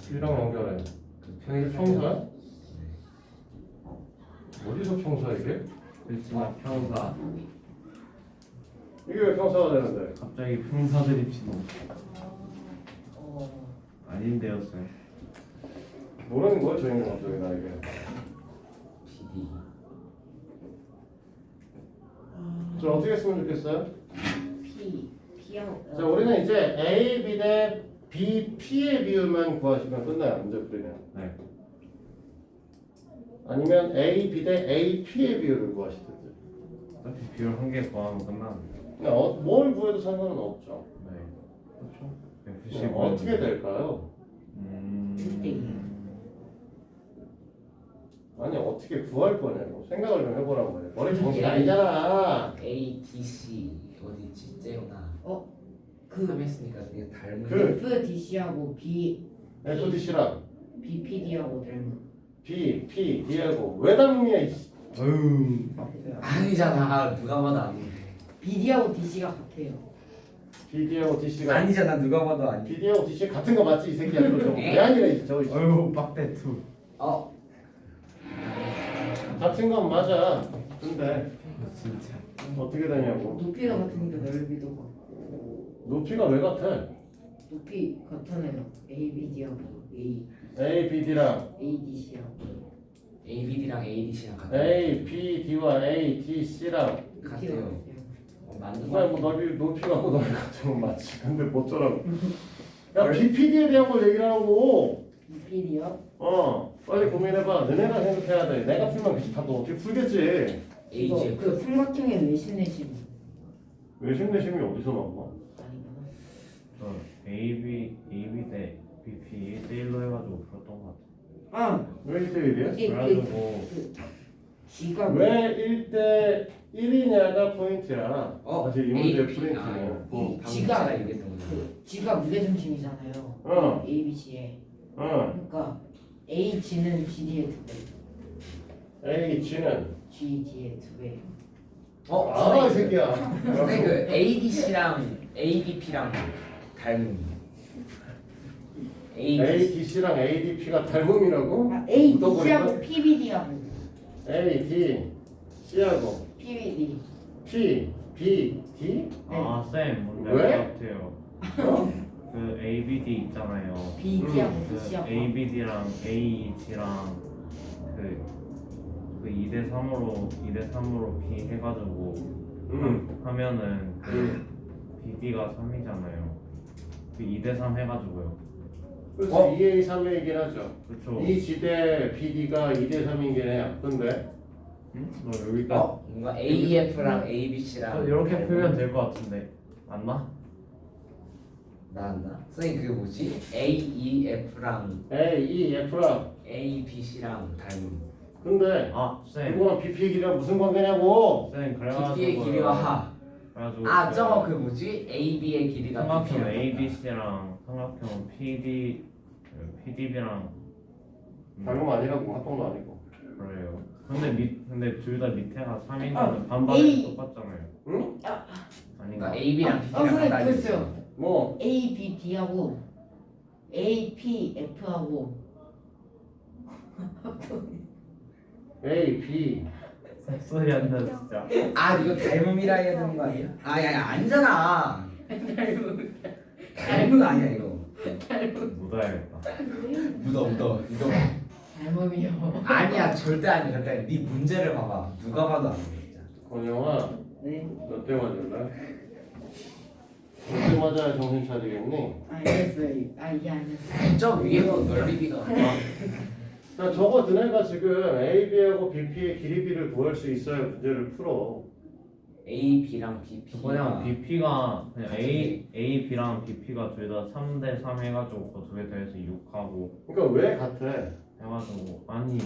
B랑 연결해. 그 이게 평행사변형. 평사야? 네. 어디서 평사 이게? 그렇지만 평사. 이게 왜 평사가 되는데? 갑자기 평사 드립시다. 어. 아닌데요 쌤. 뭐라는 거야 저 인간 갑자기 나에게? PD. 저 어떻게 했으면 좋겠어요? P하고 자 우리는 이제 A, B 대 B, P의 비율만 구하시면 끝나요 문제 풀이면. 네. 아니면 A, B 대 A, P의 비율을 구하시든지. 어차피 비율 한 개 구하면 끝나는데. 그냥 뭘 구해도 상관은 없죠. 네. 그렇죠. 그냥 어떻게 될까요? 아니 어떻게 구할 거냐고 생각을 좀 해보라고 말이야. 머리 정신 아니잖아. A, D, C 어디 있지? 째우나. 그 3 했으니까 이게 닮은. 그- FDC하고 FDC랑 BPD하고 닮은. B, P, D하고 왜 닮음이야 이씨. 어휴. 아니잖아. 누가 봐도 아닌데. BD하고 DC가 같아요. BD하고 DC가 아니잖아. 누가 봐도 아니. BD하고 DC 같은 거 맞지 이 새끼야. 그거 왜 아니래 이 저거. 어휴 빡대투. 같은 건 맞아. 근데 진짜. 어떻게 되냐고. 높이가 같으니까 넓이도 같고. 높이가 왜 같아? 높이 같잖아요. ABD하고 A, B, D랑 ADC하고. ABD랑 ADC랑 같아요. A, B, D와 A, D, C랑 같아요. 맞는 정말 뭐 높이가 고 넓이 같으면 맞지. 근데 뭐더라고. 야 BPD에 대한 걸 얘기를 하라고. BPD요? 빨리 고민해봐. 너네가 생각해야 돼. 내가 풀면 다너 어떻게 풀겠지. 이거 AG. 그 삼각형의 외신내심 외심 내심이 어디서 나와? 아니구나. AB 대 BP 1대1로 해가지고 풀었던 것 같아. 아 왜 1대1이야? 이게 그래가지고 G가 왜 1대 1이냐가 포인트야. 사실 이 문제의 포인트는. 방금 G가 제가 얘기했던 거죠. 그 G가 무게중심이잖아요. A, B, C에. 그러니까 H는 GD의 2배, H는 GD의 2배. 이 새끼야. 근데 그 ADC랑 ADP랑 닮은. ADC랑 ADP가 닮음이라고? 아, A, 묻어버릴까? D하고 PBD하고 A, D, C하고 PBD. P, B, D? 아 쌤 뭔지 왜? 알것 같아요. 그 ABD 있잖아요. BD하고 그 DC하고. ABD랑 AEG랑 그 2대 3으로 B 해가지고 하면은 그 BD가 3이잖아요. 그 2대 3 해가지고요. 그래서 2A, 3A이긴 하죠. 그렇죠. 이 지대 BD가 2대 3이긴 해요. 근데 응? 너 여기까지. 뭔가 AEF랑 ABC랑 이렇게 풀면 될 것 같은데 맞나? 나왔나? 선생님 그 뭐지? AEF랑 A, E, F랑. ABC랑 닮은 근데 아 쌤. 그거랑 BP의 길이랑 무슨 관계냐고? 쌤 그래가지고. BP의 길이와 하. 그래가지고. 저거 그 뭐지? AB의 길이가 삼각형 BP랑 ABC랑 삼각형 PDB랑 당연 아니라고 합동도 아니고. 그래요. 근데 둘 다 밑에가 3이면 A. 반반이 똑같잖아요. 응? 아닌가? 그러니까 AB랑 BP랑 선생님 같다. 그랬어요. 뭐? A, B, D하고 A, P, F하고 A, B. 소리 한다 진짜. 이거 닮음이라 해야 되는 거 아니야? 야 아니잖아. 닮음 아니야 이거. 묻어야겠다. 묻어 이거. 닮음이요. 아니야 절대 아니야 절대 아니야. 네 문제를 봐봐. 누가 봐도 안 돼 진짜. 권영아, 네. 너 때 맞을래? 너 때 맞아야 정신 차리겠니? 알겠어요. 이게 아니었어요. 저 위에서 넓이비가 자, 저거 너네가 지금 A, B하고 BP의 길이비를 구할 수 있어야 문제를 풀어. AB랑 BP. 그냥 BP가 그냥 A, B랑 BP가 둘 다 3대 3 해가지고 그 두 개 더해서 6하고 그러니까 왜 같아? 해가지고 아니.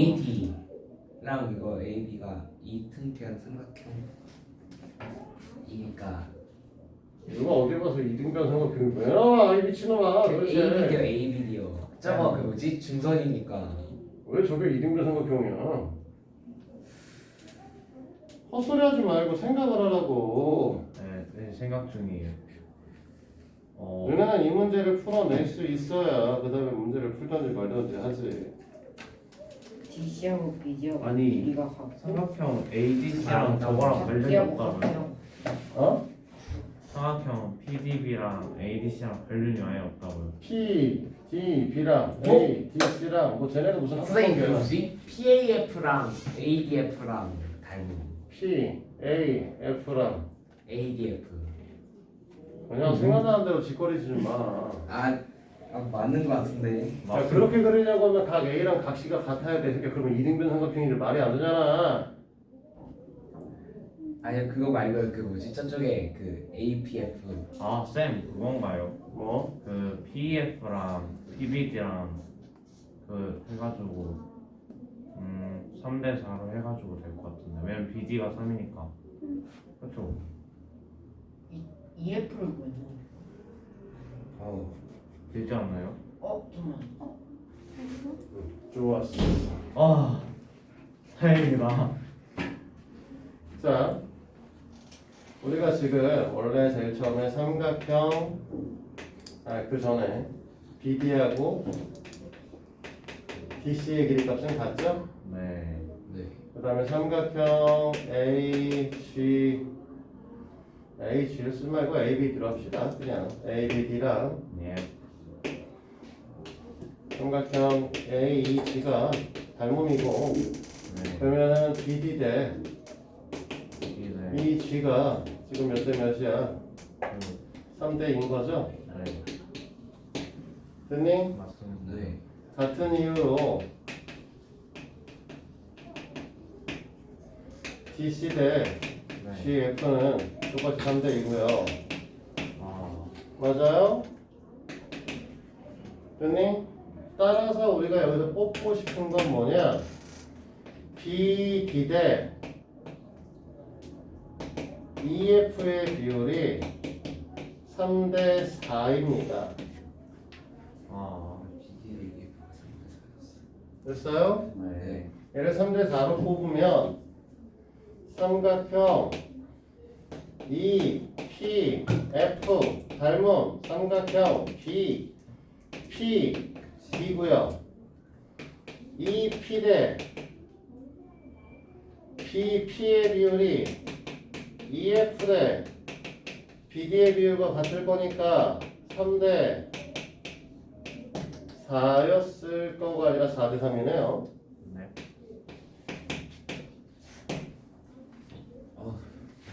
AD랑 이거 AB가 이등변 삼각형이니까 누가 어디 가서 이등변 삼각형이 왜 나와? 이 미친놈아 ABD요 도대체. ABD요. 저거 그 뭐지 중선이니까. 왜 저게 이등변 삼각형이야? 헛소리 하지 말고 생각을 하라고. 네, 생각 중이에요. 너네는 이 문제를 풀어낼 수 있어야 그 다음에 문제를 풀던지 말던지 하지. DC하고 BD하고 아니, 길이가 같고 삼각형 ADC랑 저거랑 관련이 D하고 없다고요? 같아요. 어? 삼각형 PDB랑 ADC랑 관련이 아예 없다고요? P, D, B랑 A, D, C랑 뭐 쟤네가 무슨 선생님 그 합성이야? 뭐지 PAF랑 ADF랑 닮은 P, A, F랑 ADF. 그냥 생각나는 대로 짓거리지 좀 마. 맞는 거 같은데. 야, 그렇게 그리려고 하면 각 A랑 각 C가 같아야 돼. 그러니까 그러면 이등변 삼각형이 말이 안 되잖아. 아니 그거 말고 그 뭐지 저쪽에 그 APF. 아, 쌤 그건가요? 뭐? 그 PF랑 PBD랑 그 해가지고 3대 4로 해가지고 될 것 같은데 왜냐면 BD가 3이니까 그렇죠? EF를 구했나? 되지 않나요? 잠깐만. 좋았어. 아 다행이다. 자, 우리가 지금 원래 제일 처음에 삼각형 그 전에 BD하고 DC의 길이 값은 같죠? 네. 그 다음에 삼각형 AG를 쓰지 말고 ABD로 합시다. 그냥 ABD랑 네. 삼각형 AEG가 닮음이고 네. 그러면은 BD 대 네. EG가 지금 몇 대 몇이야? 3대인 거죠? 네. 됐니? 맞습니다. 네. 같은 이유로 DC 대 네. GF는 똑같이 3대이고요. 아, 맞아요? 됐니? 따라서 우리가 여기서 뽑고 싶은 건 뭐냐? BD 대 EF의 비율이 3대 4입니다. 됐어요? 네. 얘를 3대 4로 뽑으면 삼각형 EPF 닮은 삼각형 BPD고요. EP 대 BP의 비율이 EF 대 BD의 비율과 같을 거니까 3대 4였을 거가 아니라 4대 3이네요. 네.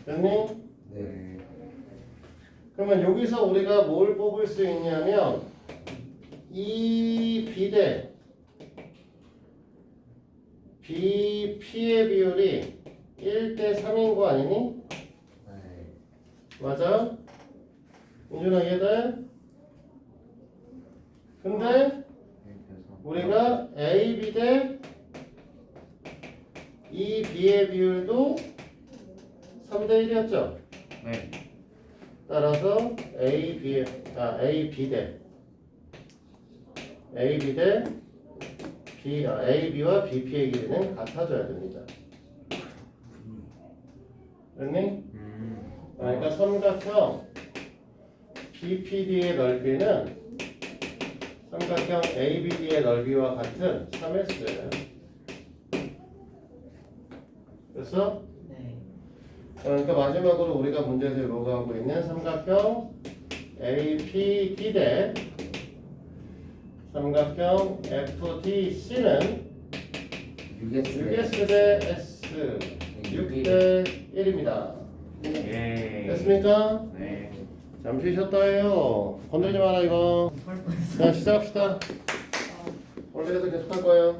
됐니? 네. 그러면 여기서 우리가 뭘 뽑을 수 있냐면 이 비대 P의 비율이 1대 3인 거 아니니? 네. 맞아? 민준아 이해돼? 근데 우리가 A, B 대 이 B의 비율도 3대 1이었죠? 네. 따라서 A, B 대 A, B와 BP의 길이는 같아져야 됩니다. 됐니? 그러니까 삼각형 BPD의 넓이는 삼각형 ABD의 넓이와 같은 3S예요. 됐어? 네. 그러니까 마지막으로 우리가 문제에서 요구하고 있는 삼각형 APD 대 삼각형 FDC는 6S 대 S 6대 1입니다. 예. 됐습니까? 네. 잠시 쉬었다 해요. 건들지 마라 이거. 자 시작합시다. 원래대로 계속 할 거예요.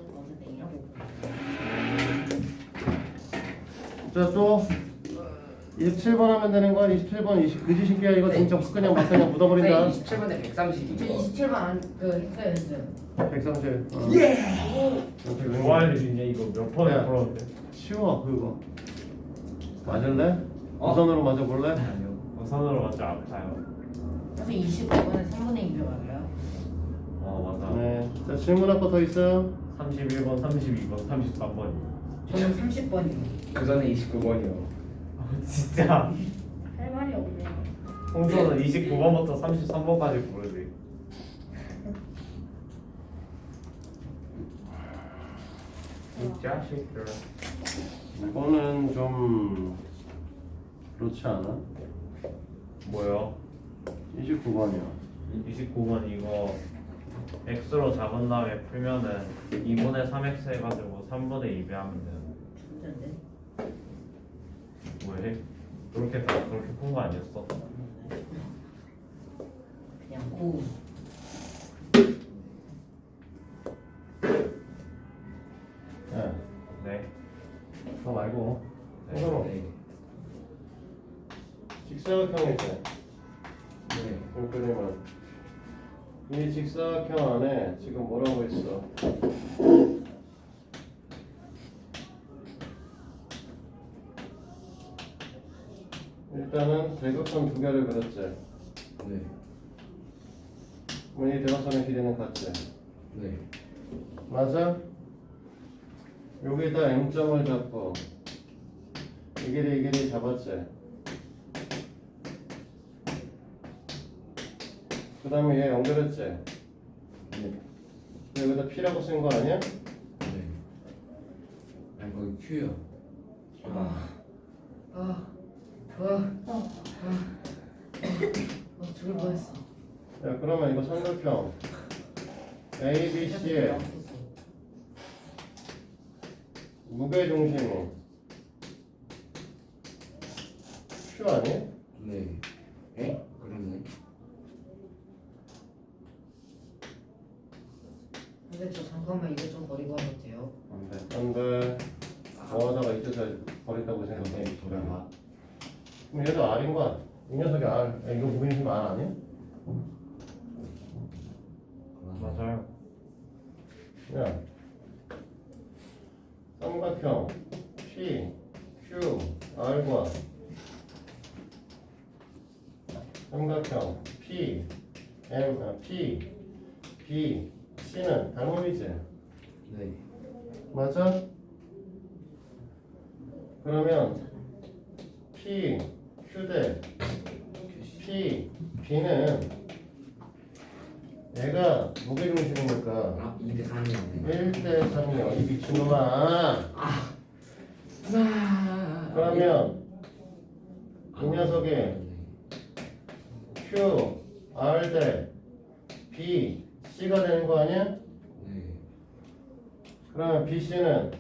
자 또 27번 하면 되는 건 27번 20 그지 신기야 이거 진짜 그냥 막 그냥 묻어버린다. 27번에 130이죠. 27번 했어요. 130. 좋아할 일 있냐 이거 몇 번에 야. 풀었는데? 쉬워 그거. 맞을래? 우선으로 맞아볼래? 아니요. 우선으로 먼저 아파요. 선생님 25번에 3분의 2秒 알아요? 맞아. 네. 자 질문 한 거 더 있어요? 31번, 32번, 33번이요. 저는 30번이요. 그 전에 29번이요. 진짜. 할 말이 없네요. 홍수는 29번부터 33번까지 부르지. 이 자식들. 이거는 좀 그렇지 않아? 뭐요? 29번이요. 29번 이거 x로 잡은 다음에 풀면은 2분의 3x 해가지고 3분의 2배 하면 되는. 진짜인데? 뭐해? 그렇게 푼 거 아니었어? 그냥 고. 네. 네. 그거 말고 네. 홍선호 직사각형이지? 네. 그러면 이 직사각형 안에 지금 뭐라고 있어? 일단은 대각선 두 개를 그렸지? 네. 그럼 이 대각선의 길이는 같지? 네. 맞아? 여기다 M점을 잡고 이 길이 잡았지? 그 다음에 얘 연결했지? 네. 여기다 P라고 쓴 거 아니야? 네. 아니 거기 Q요. 죽을 뻔했어. 야 그러면 이거 삼각형 ABC의 무게중심이 Q 아니? 네. 에? 그러네. 근데 저 잠깐만 이거 좀 버리고 하면 돼요. 안돼 뭐하다가 이 뜻을 버린다고 생각해. 돌아가. 그럼 얘도 R인 거야. 이 녀석이 R. 야, 이거 무게중심 R 아니야? 맞아요. 야 삼각형 P, Q, R과 삼각형 P, P, B, C는 닮음이지? 네. 맞아? 그러면 P, Q 대 P, B는 얘가 무게중심이니까 아 2대 3이었네. 1대 3이요. 이 미친놈아. 그러면 이 녀석이 Q, R 대 B, C가 되는 거 아니야? 네. 그러면 BC는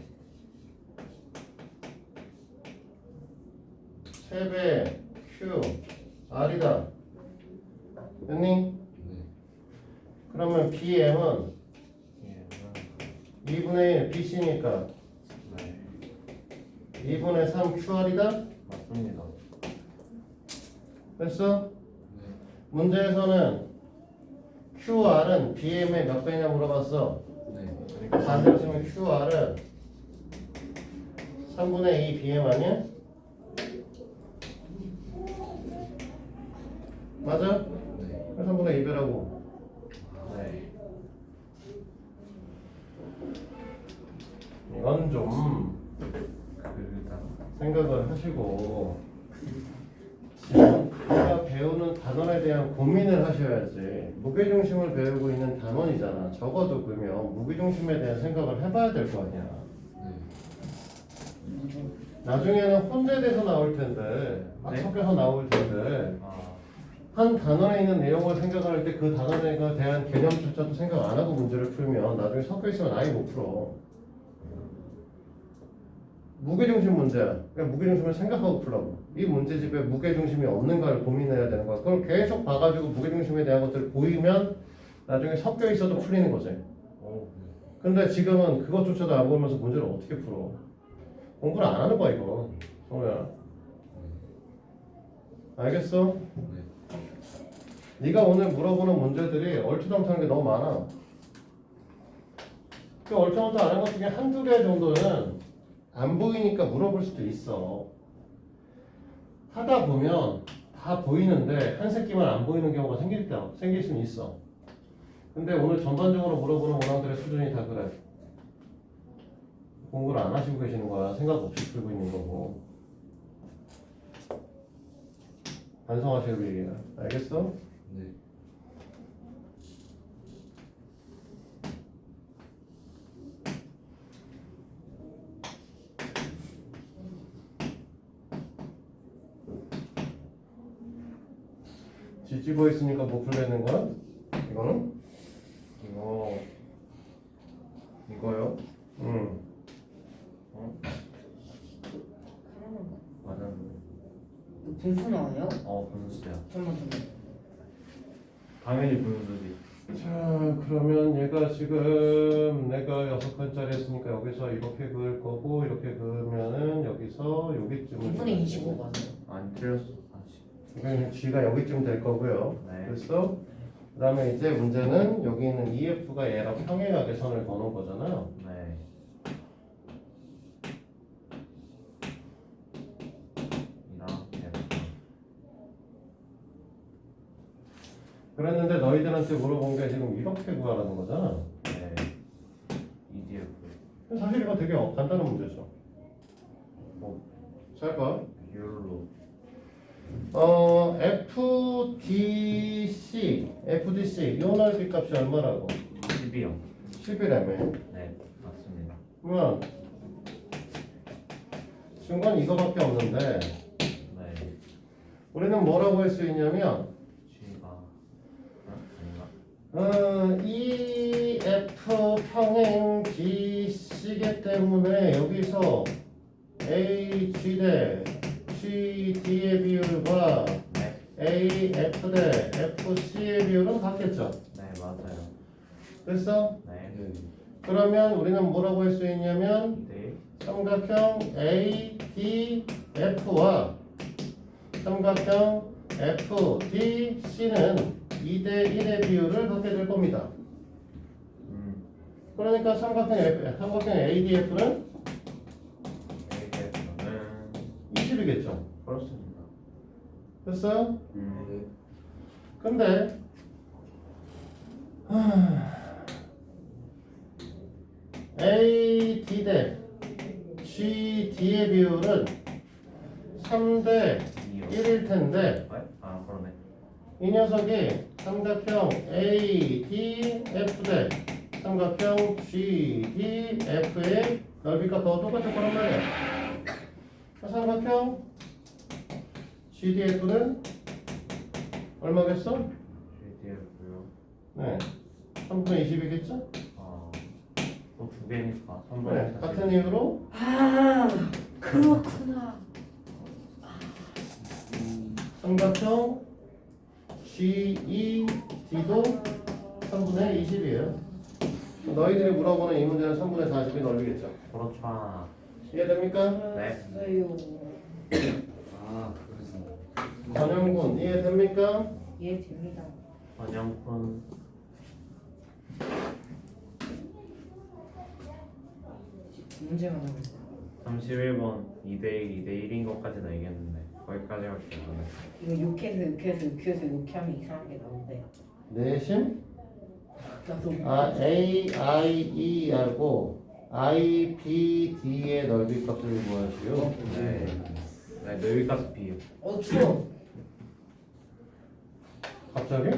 3배 Q, R이다. 됐니? 네. 그러면 BM은 2분의 1 BC니까 2분의 3 QR이다? 맞습니다. 됐어? 네. 문제에서는 QR은 BM의 몇 배냐 물어봤어. 네. 반대로 쓰면 QR은 3분의 2 BM 아니야? 맞아? 네. 3분의 2배라고. 네. 이건 좀 그다. 생각을 하시고 지금 우리가 배우는 단원에 대한 고민을 하셔야지. 무게중심을 배우고 있는 단원이잖아. 적어도 그러면 무게중심에 대한 생각을 해봐야 될 거 아니야. 네. 나중에는 혼재돼서 나올 텐데 막 네? 섞여서 나올 텐데 아, 한 단원에 있는 내용을 생각할 때 그 단원에 대한 개념조차도 생각 안 하고 문제를 풀면 나중에 섞여 있으면 아예 못 풀어. 무게중심 문제야. 그냥 무게중심을 생각하고 풀라고. 이 문제집에 무게중심이 없는가를 고민해야 되는 거야. 그걸 계속 봐가지고 무게중심에 대한 것들을 보이면 나중에 섞여 있어도 풀리는 거지. 오, 근데 지금은 그것조차도 안 보면서 문제를 어떻게 풀어? 공부를 안 하는 거야 이거. 성우야. 알겠어? 네. 네가 오늘 물어보는 문제들이 얼토당토하는 게 너무 많아. 그 얼토당토 안 한 것 중에 한두 개 정도는 안 보이니까 물어볼 수도 있어. 하다 보면 다 보이는데 한 새끼만 안 보이는 경우가 생길 수는 있어. 근데 오늘 전반적으로 물어보는 문항들의 수준이 다 그래. 공부를 안 하시고 계시는 거야. 생각 없이 풀고 있는 거고. 반성하시고 얘기해. 알겠어? 네. 뒤집어 있으니까 못 풀겠는 거야? 이거는? 이거요? 응. 맞았는데. 분수 나와요? 분수야. 설마 당연히 분수지. 자, 그러면 얘가 지금 내가 6칸짜리 했으니까 여기서 이렇게 그을 거고 이렇게 그으면은 여기서 여기쯤을 2분의 25 맞아요. 안 틀렸어. 아직. 그러니까 G가 여기쯤 될 거고요. 네. 됐어? 그 다음에 이제 문제는 여기 있는 EF가 얘랑 평행하게 선을 거는 거잖아요. 네. 이랑 F. 그랬는데 너희들한테 물어본 게 지금 이렇게 구하라는 거잖아. 네. EDF. 사실 이거 되게 간단한 문제죠. 잘 봐. 비율로. FDC 요 넓이 값이 얼마라고? 12요. 10이라며. 네. 맞습니다. 그러면 중간 이거밖에 없는데 네. 우리는 뭐라고 할 수 있냐면 G가 아닌가? EF 평행 BC기 때문에 여기서 AG 대 GD의 비율과 네. AF 대 FC의 비율은 같겠죠. 네, 맞아요. 됐어? 네. 네. 그러면 우리는 뭐라고 할 수 있냐면 네. 삼각형 ADF와 삼각형 FDC는 2대 1의 비율을 갖게 될 겁니다. 그러니까 삼각형 ADF는 ADF는 20이겠죠. 그렇습니다. 됐어요? 네. 근데 AD 대 GD의 비율은 3대 2요. 1일 텐데 아, 그러네. 이 녀석이 삼각형 ADF 대 삼각형 GDF의 넓이값하고 똑같을 거란 말이야. 삼각형 GDF는 얼마겠어? GDF요. 네, 3분의 20이겠죠? 또 두 개니까 3분의 네, 같은 이유로 아 그렇구나. 삼각형 GED도 3분의 20이에요. 너희들이 물어보는 이 문제는 3분의 40이 넓이겠죠? 그렇죠. 이해됩니까? 네. 알았어요. 아 그래서 전형군 이해됩니까? 이해됩니다. 번영콘 문제만 하고 있어요. 31번 2대1, 2대1인 것까지는 알겠는데 거기까지밖에 안 해. 이거 욕해서 욕하면 이상하게 나오는데. 내심? 나도 아 A, I, E하고 I, B, D의 넓이 값을 구하시오. 네. 네, 여기까지 비유. 추워. 갑자기?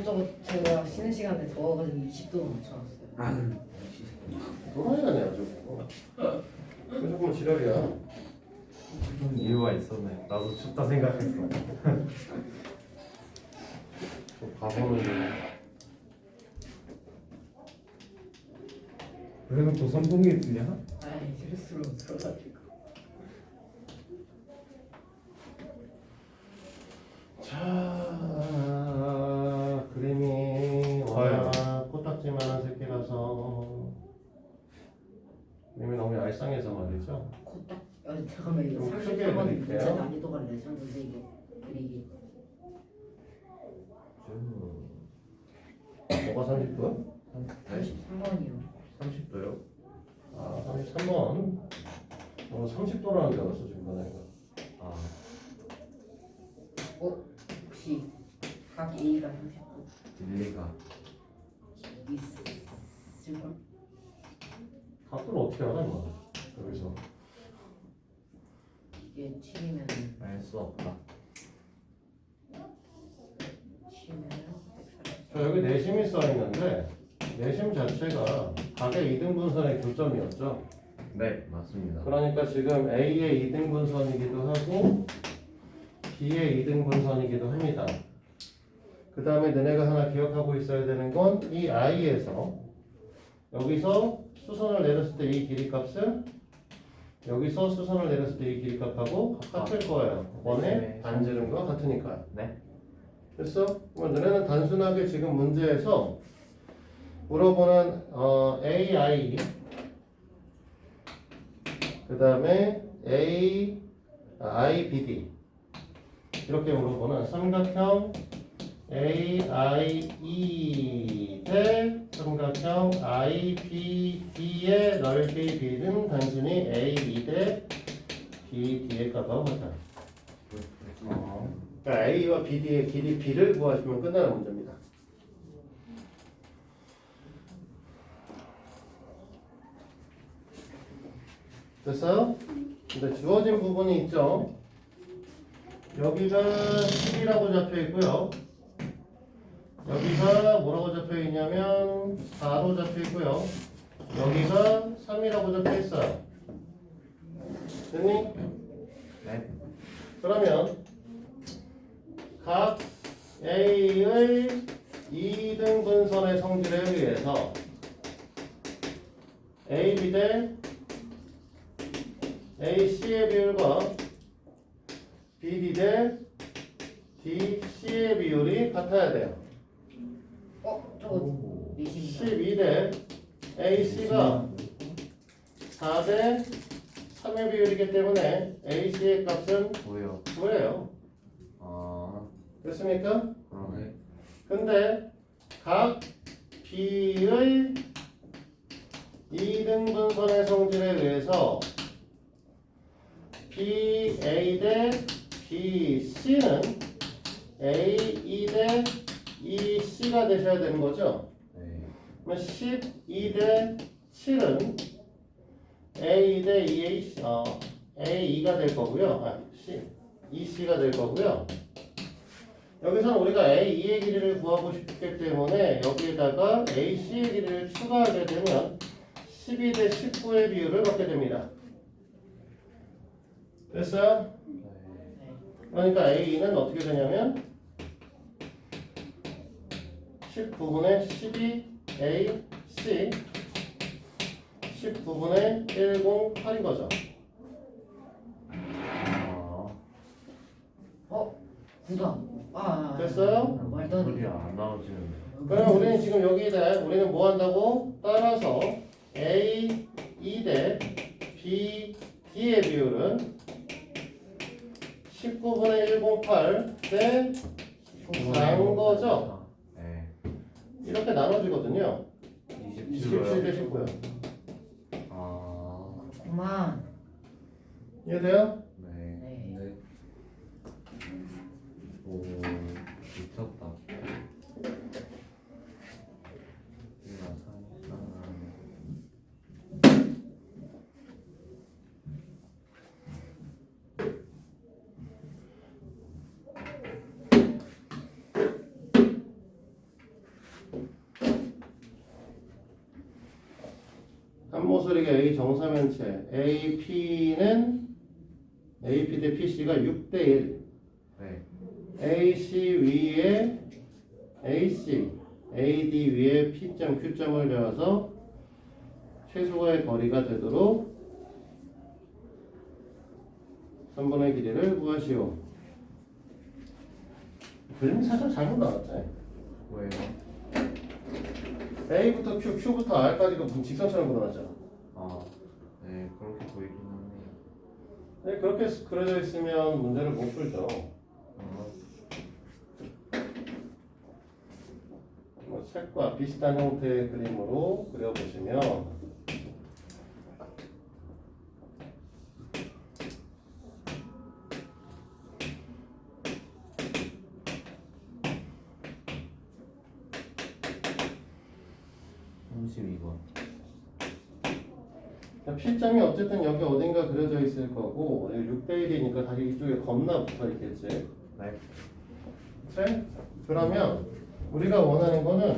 저거 제가 쉬는 시간에 더워가지고 20도 맞춰놨어요. 아 또라이가네 아주. 왜 조금 지랄이야? 이유가 있었네. 나도 춥다 생각했어. 바보는 그래놓고 선풍기 쓰냐? 아이 실수로 들어가지고. 자 그림이 워낙 코딱지만한 새끼라서 그림이 너무 얄쌍해서 말이죠. 코딱. 아니 잠깐만 이거 좀 크게 38번 그릴게요. 문제 난이도가 레전드인데 이게 그리기. 뭐가 30도야? 33번이요. 30도요? 아 33번. 30도라는 줄 알았어 지금 내가. 아, 혹시 각 A가 39 일리가. 있을걸? 각도를 어떻게 알아 임마 여기서. 이게 7이면 알 수 없다. 7이면 자 여기 내심이 써있는데 내심 자체가 각의 2등분선의 교점이었죠. 네, 맞습니다. 그러니까 지금 A의 2등분선이기도 하고 B의 2등분선이기도 합니다. 그 다음에 너네가 하나 기억하고 있어야 되는 건 이 I에서 여기서 수선을 내렸을 때 이 길이값은 여기서 수선을 내렸을 때 이 길이값하고 같을 거예요. 원의 반지름과 같으니까. 네. 됐어? 그럼 너네는 단순하게 지금 문제에서 물어보는 AI 그 다음에 IBD 이렇게 물어보는 삼각형 AIE 대 삼각형 IBD의 넓이 B는 단순히 AE 대 BD의 값하고 같다. 그러니까 A와 BD의 길이 B를 구하시면 끝나는 문제입니다. 됐어요? 근데 주어진 부분이 있죠. 여기가 10이라고 잡혀 있고요. 여기가 뭐라고 잡혀 있냐면 4로 잡혀 있고요. 여기가 3이라고 잡혀 있어요. 됐니? 네. 그러면 각 A의 2등분선의 성질에 의해서 AB 대 AC의 비율과 BD 대 DC의 비율이 같아야 돼요. 저거 미신이다. 12 대 AC가 4 대 3의 비율이기 때문에 AC의 값은 뭐요? 9예요. 아, 됐습니까? 네. 근데 각 B의 2등분선의 성질에 의해서 BA 대 BC는 AE 대 EC가 되셔야 되는 거죠. 네. 그러면 12 대 7은 A 대 AE가 될 거고요. EC가 될 거고요. 여기서는 우리가 AE의 길이를 구하고 싶기 때문에 여기에다가 AC의 길이를 추가하게 되면 12 대 19의 비율을 갖게 됩니다. 됐어요? 그러니까 A는 어떻게 되냐면 19분의 12AC 19분의 108인 거죠. 아, 구다. 됐어요? 말도 안 소리 돼. 안 나오지는데. 그럼 우리는 지금 여기에 우리는 뭐 한다고? 따라서 A, E 대 D의 비율은 19분의 108 대 4인 거죠? 네. 이렇게 나눠지거든요. 27 대 19요. 아, 그만. 이해돼요? 네. 네. 네. 오, 미쳤다. 한모서리가 A 정사면체 AP는 AP 대 PC가 6대 1. 네. AC 위에 AC, AD 위에 P점, Q점을 넣어서 최소의 거리가 되도록 3분의 길이를 구하시오. 그림이 살짝 잘못 나왔지? 뭐예요? A부터 Q, Q부터 R까지가 무슨 직선처럼 그려놨잖아. 아, 네, 그렇게 보이긴 하네요. 네, 그렇게 그려져 있으면 문제를 못 풀죠. 아, 뭐 책과 비슷한 형태의 그림으로 그려보시면 이번. P점이 어쨌든 여기 어딘가 그려져 있을 거고 6대 1이니까 다시 이쪽에 겁나 붙어 있겠지. 네. 그래? 그러면 우리가 원하는 거는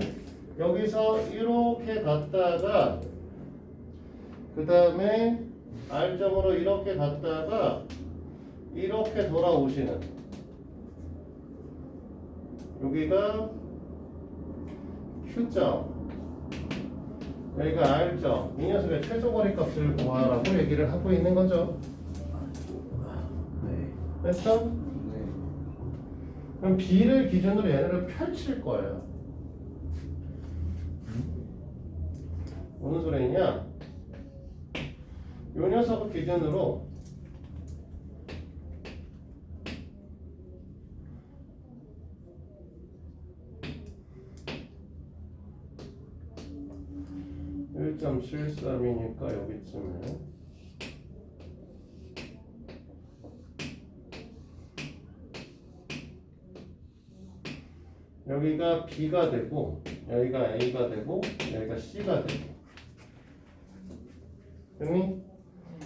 여기서 이렇게 갔다가 그 다음에 R점으로 이렇게 갔다가 이렇게 돌아오시는 여기가 Q점 여기가 R점 이 녀석의 최소거리 값을 구하라고 얘기를 하고 있는 거죠. 네. 됐어? 네. 그럼 B를 기준으로 얘네를 펼칠 거예요. 무슨 소리냐? 이 녀석을 기준으로 (1.73이니까) 여기쯤에 여기가 B가 되고 여기가 A가 되고 여기가 C가 되고 됐니?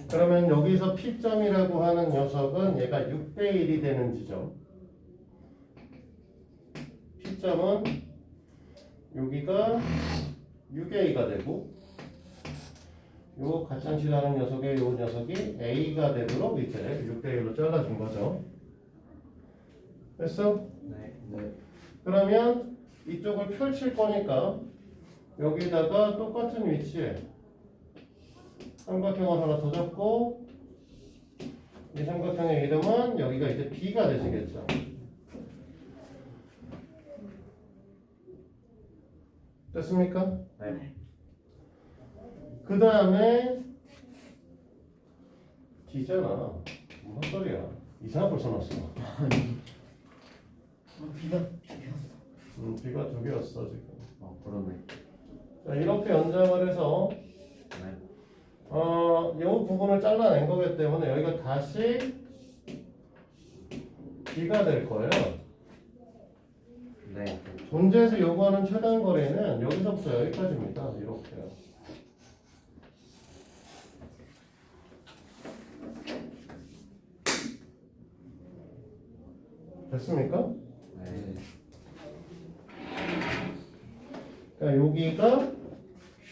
그러면 여기서 P점이라고 하는 녀석은 얘가 6대 1이 되는 지점 P점은 여기가 6A가 되고 요 가짠시라는 녀석의 요 녀석이 A가 되도록 이제 6대 1로 잘라준 거죠. 됐어? 네. 네. 그러면 이쪽을 펼칠 거니까 여기다가 똑같은 위치에 삼각형을 하나 더 잡고 이 삼각형의 이름은 여기가 이제 B가 되시겠죠. 됐습니까? 네. 그 다음에 D잖아. 뭔 소리야? 이상한 걸 써놨어. 비가 B가 두 개였어 지금. 그러네. 자 이렇게 연장을 해서 네. 이 부분을 잘라낸 거기 때문에 여기가 다시 B가 될 거예요. 네. 존재에서 요구하는 최단 거리는 여기서부터 여기까지입니다. 이렇게요. 됐습니까? 네. 그러니까 여기가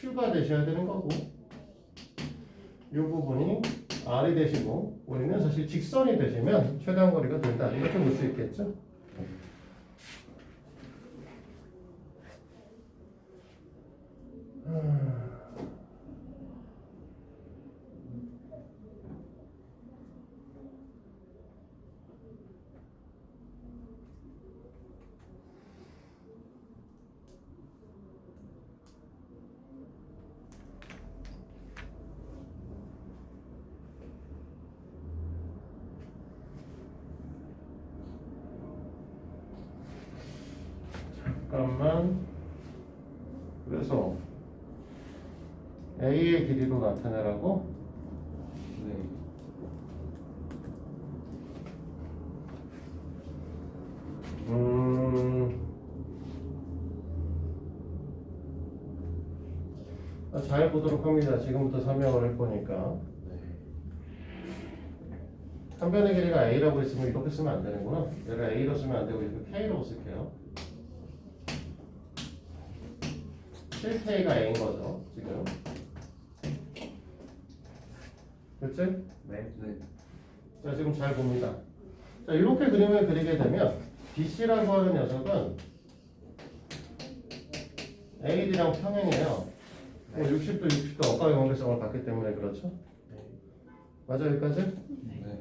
Q가 되셔야 되는 거고 이 부분이 R이 되시고 우리는 사실 직선이 되시면 최단 거리가 된다. 이렇게 볼 수 있겠죠? 잠깐만. 그래서 A의 길이로 나타내라고? 네. 잘 보도록 합니다. 지금부터 설명을 할 거니까. 네. 한 변의 길이가 A라고 했으면 이렇게 쓰면 안 되는구나. 얘를 A로 쓰면 안 되고 이렇게 K라고 쓸게요. 7K가 A인 거죠, 지금. 그치? 네. 네. 자, 지금 잘 봅니다. 자, 이렇게 그림을 그리게 되면 BC라고 하는 녀석은 AD랑 평행이에요. 60도 60도 억각의 관계성을 갖기 때문에 그렇죠? 맞아, 여기까지? 네.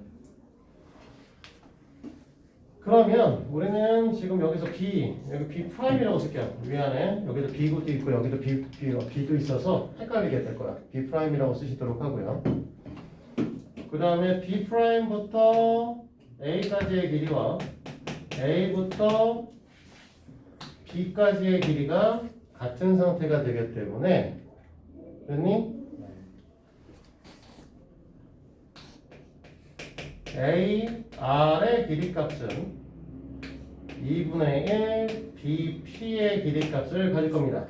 그러면 우리는 지금 여기서 B, 여기 B 프라임이라고 쓸게요. 위안에 여기도 B도 있고 여기도 B도 있어서 헷갈리게 될 거야. B 프라임이라고 쓰시도록 하고요. 그 다음에 B 프라임부터 A까지의 길이와 A부터 B까지의 길이가 같은 상태가 되기 때문에 됐니? AR의 길이값은 2분의 1 BP의 길이값을 가질 겁니다.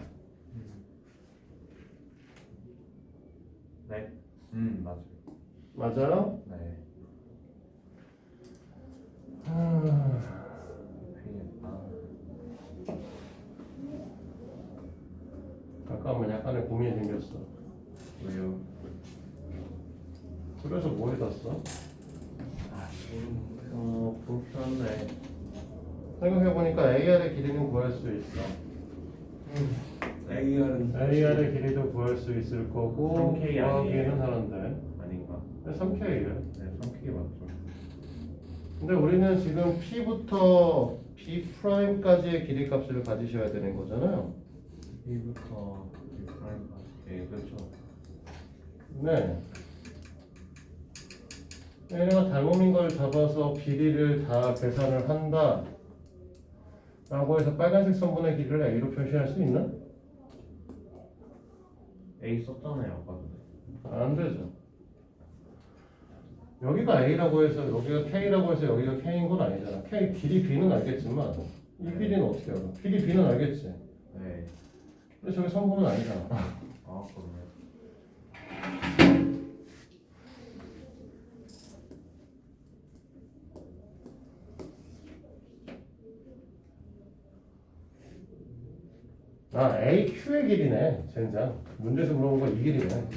네. 맞아요. 맞아요? 네. 잠깐만 약간의 고민이 생겼어. 왜요? 그래서 뭐 해놨어? 불편해. 생각해보니까 AR의 길이는 구할 수 있어. AR은 AR의 길이도 구할 수 있을 거고 3K 구하기는 아니에요? 하는데 아닌가? 3K예요. 네, 3K 맞죠. 근데 우리는 지금 P부터 B 프라임까지의 길이값을 가지셔야 되는 거잖아요. B부터 B'까지. 예, 그렇죠. 네. 얘네가 닮음인 걸 잡아서 비리를 다 계산을 한다 라고 해서 빨간색 선분의 길이를 A로 표시할 수 있나? A 썼잖아요, 아까 전에. 안 되죠. 여기가 A라고 해서 여기가 K라고 해서 여기가 K인 건 아니잖아. K 길이 B는 알겠지만 이 길이는 어떻게 알아? 길이 B는 알겠지. 네. 근데 저기 선분은 아니잖아. 아, 그러네. AQ의 길이네. 젠장. 문제에서 물어본 거 이 길이네.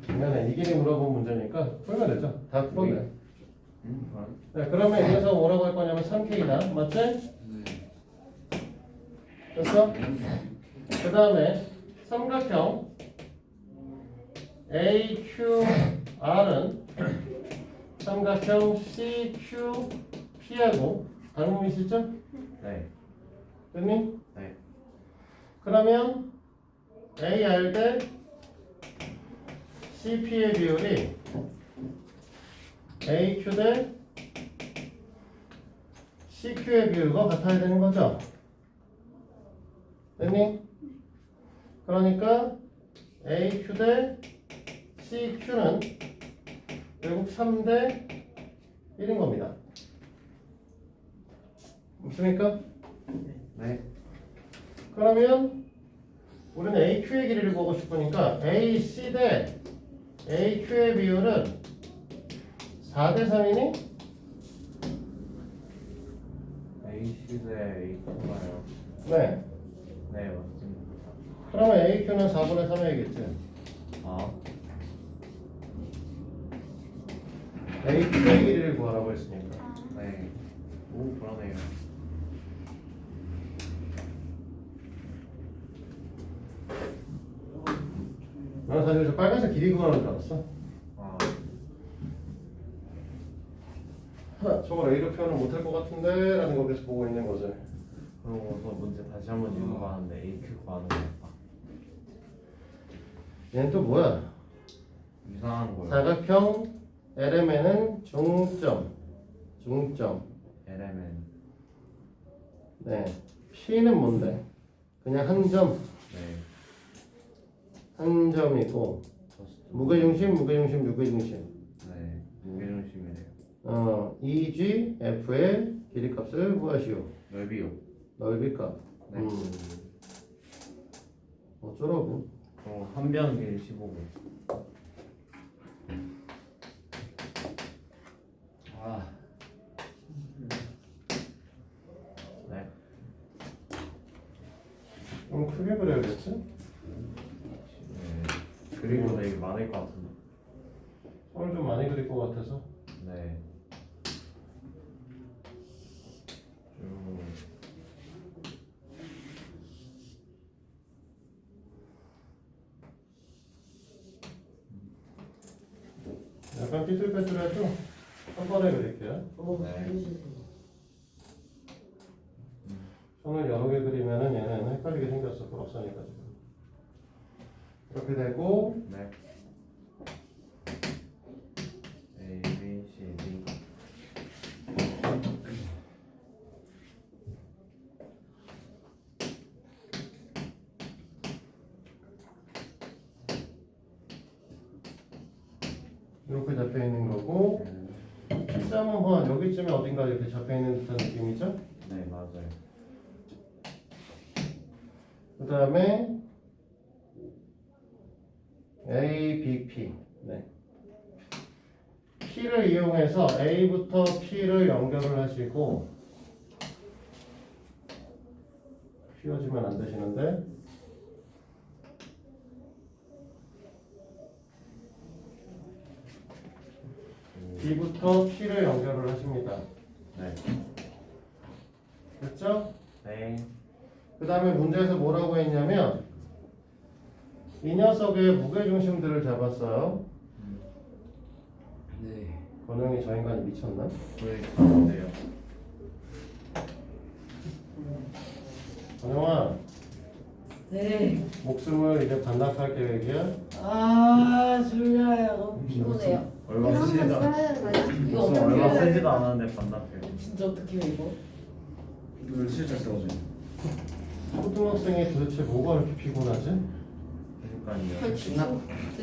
그러면 이 길이 물어본 문제니까 풀면 되죠. 다 풀었네. 그럼. 네, 그러면 이 녀석 뭐라고 할 거냐면 3K다. 맞지? 네. 됐어? 그 다음에 삼각형 AQR은 삼각형 CQP하고 다른 놈이 있죠? 네. 됐니? 네. 그러면 AR 대 CP의 비율이 AQ 대 CQ의 비율과 같아야 되는 거죠? 됐니? 그러니까 AQ 대 CQ는 결국 3대 1인 겁니다. 없습니까? 네. 그러면 우리는 AQ의 길이를 보고 싶으니까 AC 대 AQ의 비율은 4대 3이니? AC 대 A인가요? 네. 네, 맞습니다. 그러면 AQ는 4분의 3이겠지. 아, AQ의 길이를 구하라고 했으니까. 네. 오, 그러네요. 나는 사실 저 빨간색 길이 구하는 줄 알았어. 아, 저걸 A로 표현을 못할 것 같은데 라는 거 계속 보고 있는 거지. 그러고서 문제 다시 한번 읽어봤는데 AQ 구하는 거 같다. 얘는 또 뭐야? 이상한 거요. 사각형 LMN은 중점 LMN. 네 P는 뭔데? 그냥 한 점, 네. 한 점이고 무게중심, 무게중심, 무게중심. 네. 무게중심이래요. EG, F의 길이값을 구하시오. 넓이요. 넓이값. 네. 어쩌라고? 한 변 길이 15분. 아, 네. 좀 크게 그려야겠지? 네. 그리고 되게 많을 것 같은데. 오늘 좀 많이 그릴 것 같아서. 네. 약간 삐뚤빼뚤해도 한 번에 그릴게요. 네. 선을 여러 개 그리면은 얘는 헷갈리게 생겼어. 불합선이가 지금. 이렇게 되고 네. A, B, C, D. 이렇게 잡혀 있는 거고 P점은 뭐 여기쯤에 어딘가 이렇게 잡혀 있는 듯한 느낌이죠? 네, 맞아요. 그 다음에 A, B, P. 네. P를 이용해서 A부터 P를 연결을 하시고 휘어지면 안 되시는데 B부터 P를 연결을 하십니다. 네. 됐죠? 네. 그 다음에 문제에서 뭐라고 했냐면 이 녀석의 무게중심들을 잡았어요. 네. 권영이 저 인간이 미쳤나? 거의 가는데요. 권영아 네. 목숨을 이제 반납할 계획이야? 아 졸려요. 너무 피곤해요. 얼마 이런 거 쓰지도 써야 되나요? 이거 무슨 어떻게 얼마 해야 쓰지도 돼? 않았는데 반납해요. 진짜 어떻게 해 이거? 이걸 실제 써오죠. 초등학생이 도대체 뭐가 이렇게 피곤하지? 그러니까요.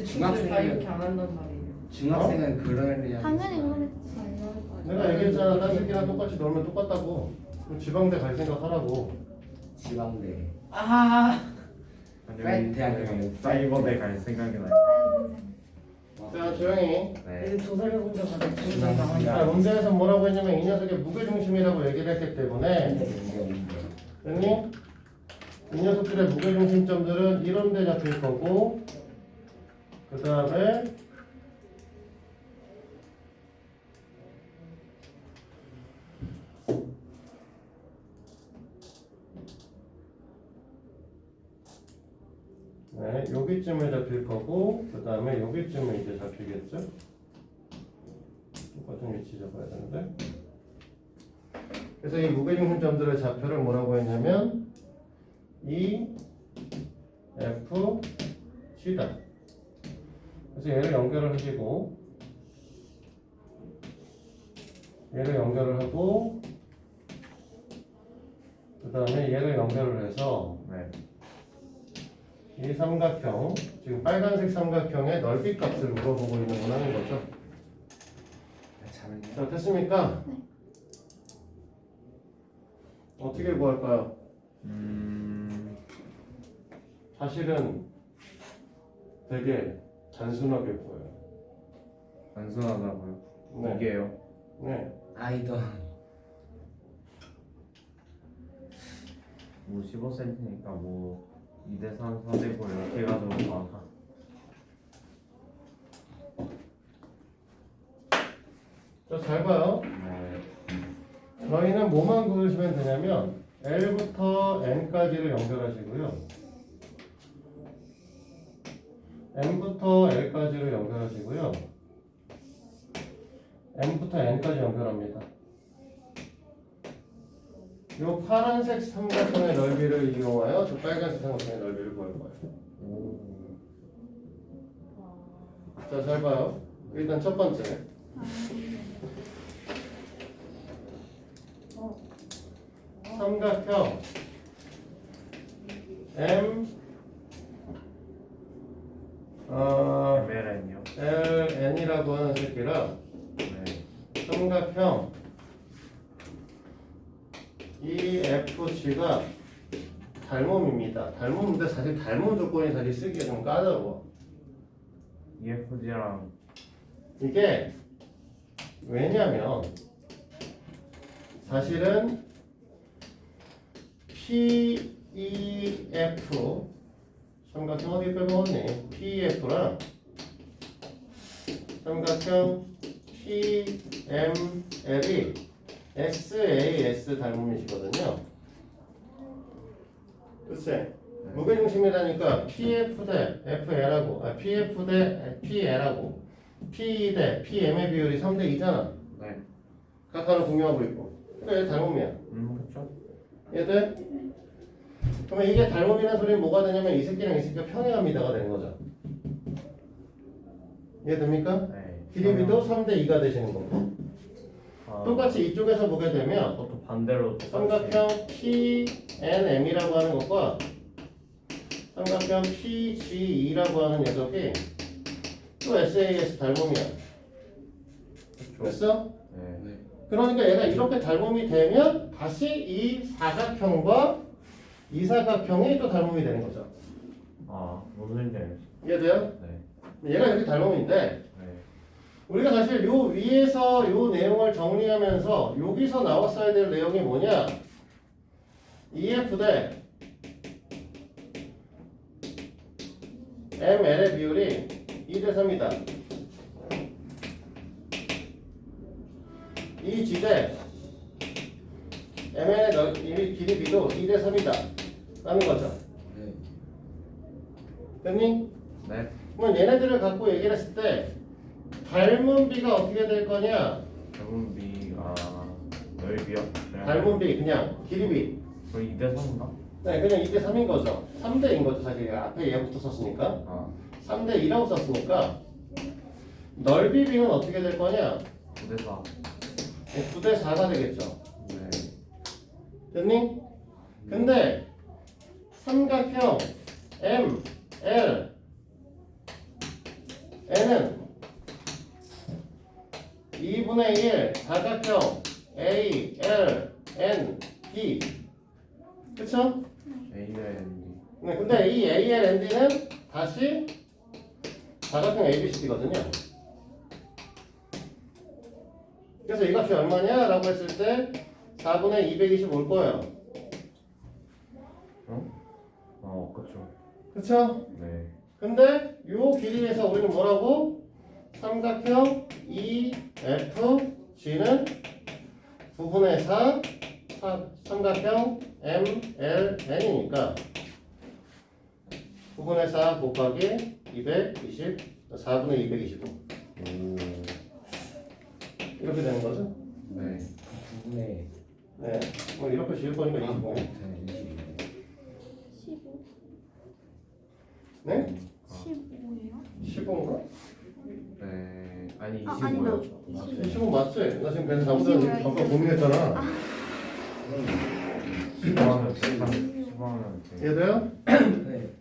중학생 다 이렇게 안 한단 말이에요. 중학생은 그러려야 당연히 그러겠지. 내가 얘기했잖아. 딴 새끼랑 똑같이 놀면 똑같다고. 그럼 지방대 갈 생각 하라고. 지방대. 아 빨리 대학교 가면 사이버대 갈 생각이 나요. 자 조용히. 네. 이거 조사를 본적 같아. 자 문제에서 뭐라고 했냐면 이 녀석의 무게중심이라고 얘기를 했기 때문에 됐니? 이 녀석들의 무게중심점들은 이런 데 잡힐 거고 그 다음에 네, 여기쯤에 잡힐 거고 그 다음에 여기쯤에 이제 잡히겠죠? 똑같은 위치 잡아야 되는데 그래서 이 무게중심점들의 좌표를 뭐라고 했냐면 E, F, G다. 그래서 얘를 연결을 하시고 얘를 연결을 하고 그 다음에 얘를 연결을 해서 네. 이 삼각형 지금 빨간색 삼각형의 넓이 값을 물어보고 있는 거라는 거죠. 잘했네. 자 됐습니까? 네. 어떻게 구할까요? 사실은 되게 단순하게 보여요. 단순하다고요. 네. 이게요. 네. 아이던 15cm니까 2대3, 4대9 이렇게 해가지고 막 자, 잘 봐요. 네. 저희는 뭐만 그으시면 되냐면 L부터 N까지를 연결하시고요. M부터 L까지를 연결하시고요. M부터 N까지 연결합니다. 이 파란색 삼각형의 넓이를 이용하여 저 빨간색 삼각형의 넓이를 구할 거예요. 자, 잘 봐요. 일단 첫 번째. 삼각형 M MLN이요? LN이라고 하는 새끼랑 네. 삼각형 EFG가 닮음입니다. 닮음인데 사실 닮음 조건이 사실 쓰기가 좀 까다로워. EFG랑 이게 왜냐면 사실은 PEF 삼각형 어디 빼먹었니? PEF랑 삼각형 PML이 SAS 닮음이시거든요. 그치? 무게중심이라니까 PF 대 FL하고 PF 대 PL하고 P 대 PM의 비율이 3대 2잖아. 네. 각하는 공유하고 있고. 그러니까 얘 닮음이야. 그쵸? 얘들? 그러면 이게 닮음이라는 소리는 뭐가 되냐면 이 새끼랑 이 새끼가 평행합니다가 되는 거죠. 이해됩니까? 네. 길이비도 3대 2가 되시는 거고. 아, 똑같이 이쪽에서 보게 되면 그것도 반대로 똑같이. 삼각형 PNM이라고 하는 것과 삼각형 PGE라고 하는 녀석이 또 SAS 닮음이야. 그쵸? 됐어? 네. 네. 그러니까 얘가 이렇게 닮음이 되면 다시 이 사각형과 이 사각형이 또 닮음이 되는 거죠. 아, 무슨 말인지 알겠어. 이해돼요? 네. 얘가 이렇게 닮음인데 네. 우리가 사실 요 위에서 요 내용을 정리하면서 여기서 나왔어야 될 내용이 뭐냐? EF 대 ML의 비율이 2대 3이다. 이 지대 ML의 길이비도 2대 3이다. 라는 거죠. 네. 됐니? 네. 그러면 얘네들을 갖고 얘기를 했을 때 닮은 비가 어떻게 될 거냐? 닮은 비가 넓이요? 네. 닮은 비 그냥 길이비. 거의 2대 3인가? 네, 그냥 2대 3인 거죠. 3대인 거죠. 사실 얘가 앞에 얘부터 썼으니까 아, 3대 2라고 썼으니까 넓이 비는 어떻게 될 거냐? 9대 4. 9대 4가 되겠죠. 네. 됐니? 근데 삼각형 M, L, N은 2분의 1 사각형 A, L, N, D 그쵸? ALND. 네, 근데 이 A, L, N, D는 다시 사각형 A, B, C, D거든요. 그래서 이 값이 얼마냐? 라고 했을 때 4분의 220 올 거예요. 그쵸. 그쵸? 네. 근데 요 길이에서 우리는 뭐라고? 삼각형 EFG는 9분의 4 삼각형 MLN이니까 9분의 4 곱하기 220 4분의 225 오. 이렇게 되는 거죠? 네. 9분의 네. 뭐 이렇게 지을 거니까 25 15. 네? 15예요? 15인가? 네. 아니, 아, 25요. 아니다. 25 맞지? 나 지금 그래서 잘못한 아까 고민했잖아. 15하면 130하면 돼. 이해돼요? 네.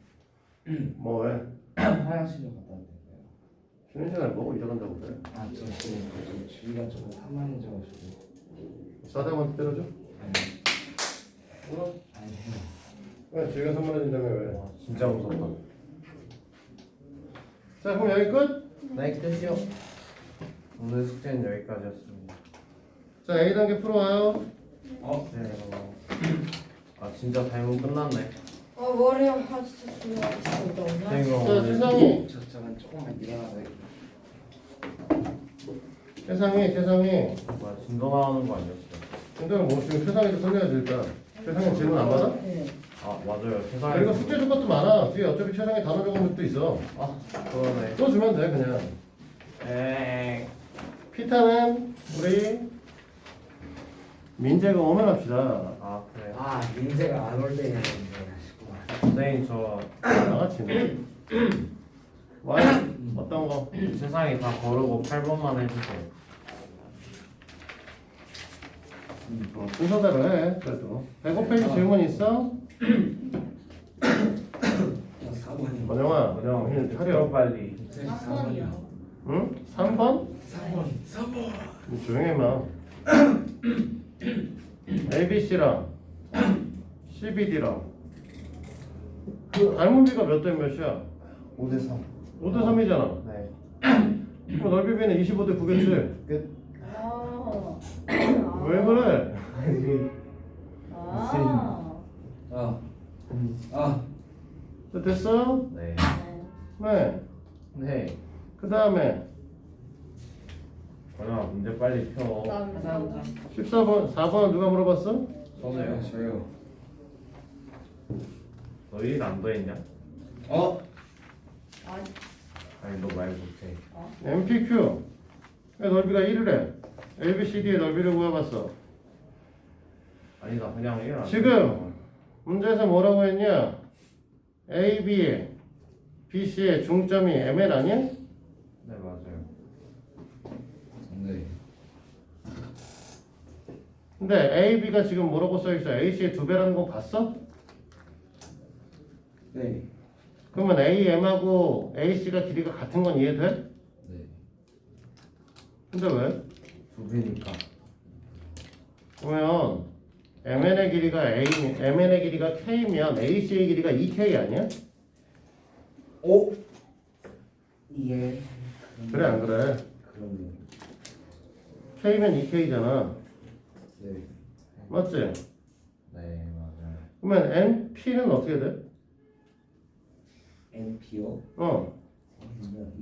뭐 왜? 화장실을 갔다 왔대요. 쉬는 시간에 뭐고 일어난다고 그래? 아, 저 지금 좀 주위가 조금 산만해져가지고. 싸다고 때려줘? 아니, 어? 아니요. 왜? 주위가 선물해준다며 왜? 와, 진짜 무섭다. 자 그럼 여기 끝? 네, 끝이요. 오늘 숙제는 여기까지였습니다. 자 A단계 풀어와요. 네. 아, 진짜 닮은 끝났네. 아 머리야. 아 진짜 졸려. 진짜 이따 오냐? 선생님, 자 오늘 세상이 잠깐 조금만 일어나서 세상이 뭐야, 진도 나오는 거 아니었어요? 근데 뭐 지금 세상이도 설명해야 될까? 세상이 질문 안 받아? 네. 아, 맞아요. 세상에. 그리고 숙제 줄 것도 많아. 뒤에 어차피 세상에 단어 적은 것도 있어. 아, 그러네. 또 주면 돼 그냥. 에이. 피타는 우리 민재가 오면 합시다. 아, 그래. 아, 민재가 안 올 때는 아쉽구만. 선생님, 저 나같이. 와 어떤 거? 세상에 다 거르고 8번만 해주세요. 순서대로 해. 그래도 105페이지 질문 있어? 4번이요. 원영아, 그냥 정신 차려 차려. 빨리. 3번이요. 응? 3번? 3번. 조용히 마. ABC랑 CBD랑 그 닮은비가 몇 대 몇이야? 5대 3. 5대 3이잖아. 네. 그럼 넓이비는 25대 9겠지? 끝. 아. 왜 그래? 아. 됐어? 네. 네. 네. 그 다음에 원영아 문제 빨리 펴. 감사합니다. 14번, 4번은 누가 물어봤어? 저도요. 저요. 너희 안 더했냐? 어? 아니 너 말 못해. MPQ 넓이가 1이래. ABCD의 넓이를 구해봤어. 아니 나 그냥 이런. 지금 문제에서 뭐라고 했냐? AB의 BC의 중점이 ML 아니야? 네 맞아요. 네. 근데 AB가 지금 뭐라고 써있어? AC의 2배라는 거 봤어? 네. 그러면 AM하고 AC가 길이가 같은 건 이해돼? 네. 근데 왜? 두 배니까. 그러면 MN의 길이가 MN의 길이가 K면 AC의 길이가 2K 아니야? 오. 예. 그래 안 그래? 그러네요. K면 2K잖아. 네. 맞지? 네 맞아요. 그러면 NP는 어떻게 돼? NP요? 어.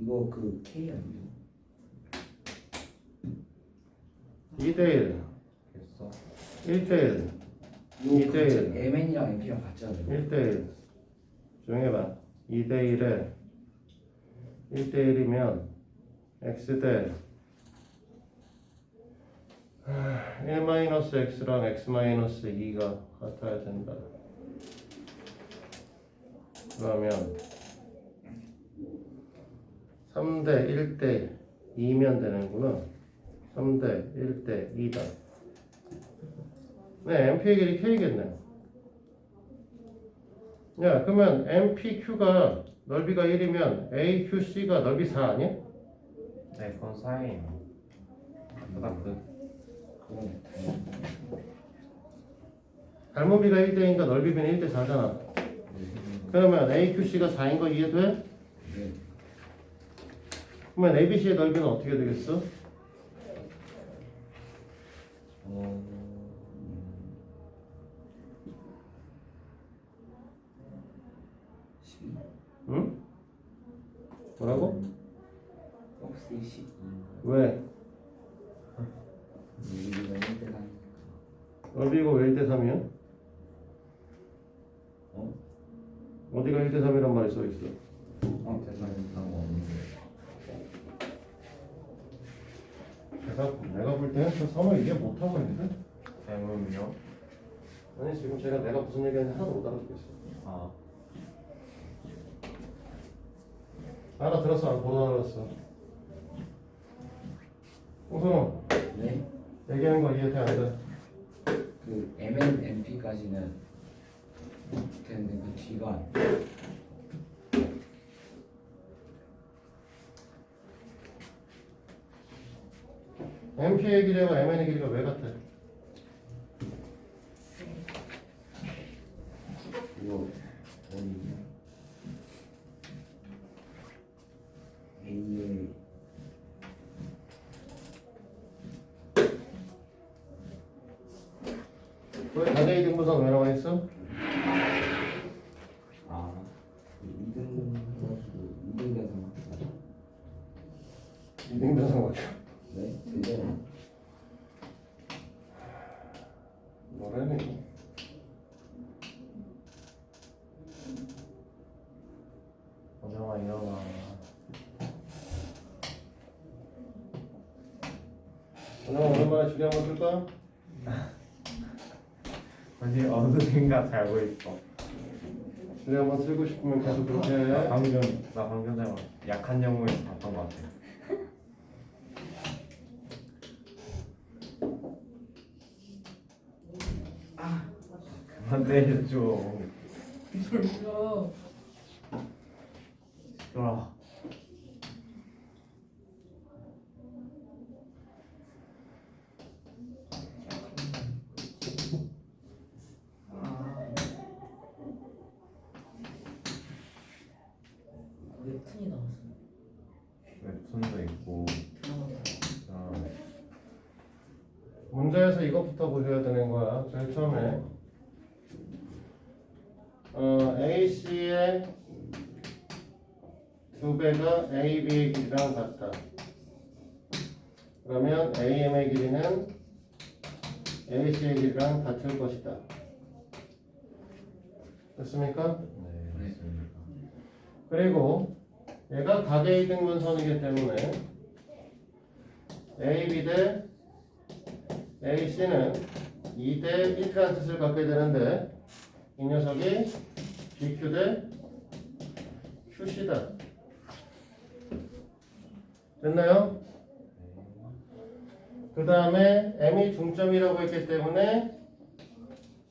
이거 그 K 아니에요? 2대1 됐어. 1대1 이거 이제- MN이랑 NP랑 같지 않아요? 1대1 조용히 해봐 2대1에 1대1이면 X대 1-X랑 X-2가 같아야 된다. 그러면 3대 1대 2면 되는구나. 3대 1대 2다. 네, MP의 길이 K겠네. 야, 그러면 MPQ가 넓이가 1이면 AQC가 넓이 4 아니야? 네 그건 사인. 그다음 끝. 그러네. 닮은비가 1대인가 넓이비는 1대 4잖아. 그러면 AQC가 4인 거 이해돼? 네. 그러면 ABC의 넓이는 어떻게 되겠어? 어. 응? 뭐라고? 혹시 12? 왜? 여기가 1대 3. 넓이가 왜 1대 3이야? 어? 어디가 1대 3이란 말이 써있어? 대상상 없는데. 내가 볼 때는 저 선을 이해 못하고 있는데? 대문이요? 아니 지금 내가 무슨 얘기하는지 하나도 못 알아듣겠어. 아 알아들었어? 못 알아들었어? 홍선호 네? 얘기하는 거 이해돼 안 돼? 그 MN, NP까지는 되는데 그 뒤가 MP의 길이와 MN의 길이가 왜 같아? 이거 어디냐? A의 왜 자제이 등분선 왜 나와 있어? 아 2등 해가지고 2등 대상 맞죠? 2등 변상 맞죠? 네? 되죠? 뭐라니? 원영아 일어나. 오늘 오랜만에 줄이 한번 쓸까? 아니 어느 생각 살고 있어. 줄이 한번 쓰고 싶으면 계속 그렇게 나 해. 방금 전에 약한 영웅에서 봤던 것 같아. 그만 때려줘. 몰라. 시끄러. 웹툰이 나왔어. 웹툰도 있고. 그다음에 문제에서 이것부터 보셔야 되는 거야. 제일 처음에 AC의 2배가 AB의 길이랑 같다. 그러면 AM의 길이는 AC의 길이랑 같을 것이다. 됐습니까? 네, 맞습니다. 그리고 얘가 각의 이등분선이기 때문에 AB 대 AC는 2대 1이라는 뜻을 갖게 되는데 이 녀석이 BQ 대 QC다. 됐나요? 그 다음에 M이 중점이라고 했기 때문에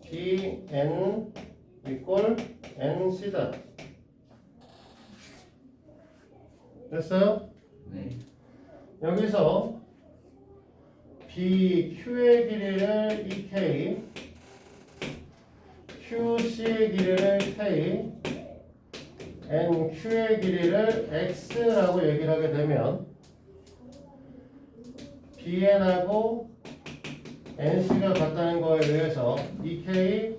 BN equal NC다. 됐어요? 네. 여기서 BQ의 길이를 EK, QC의 길이를 K, NQ의 길이를 X라고 얘기를 하게 되면 BN하고 NC가 같다는 거에 의해서 EK-X는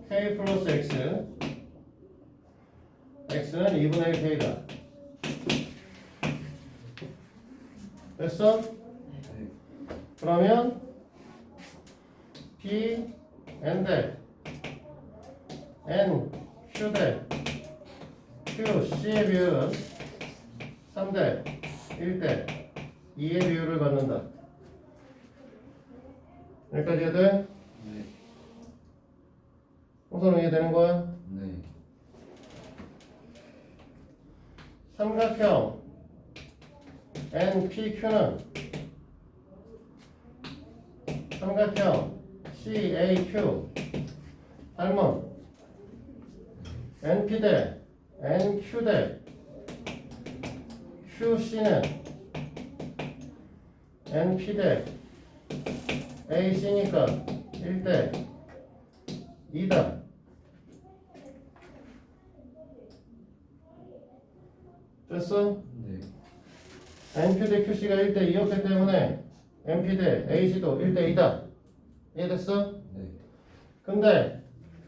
K 플러스 X, X는 2분의 1 K다. 됐어? 그러면 P, N 대 N, Q 대 Q, C의 비율은 3대 1대 2의 비율을 갖는다. 여기까지 해야 돼? 네. 우선 이해되는 거야? 네. 삼각형 NPQ는 삼각형 CAQ 닮은 NP 대 NQ 대 QC는 NP 대 AC니까 1대 2다. 됐어? 네. NP 대 QC가 1대 2였기 때문에 NP 대 AC도 1대 2다. 이해됐어? 네. 근데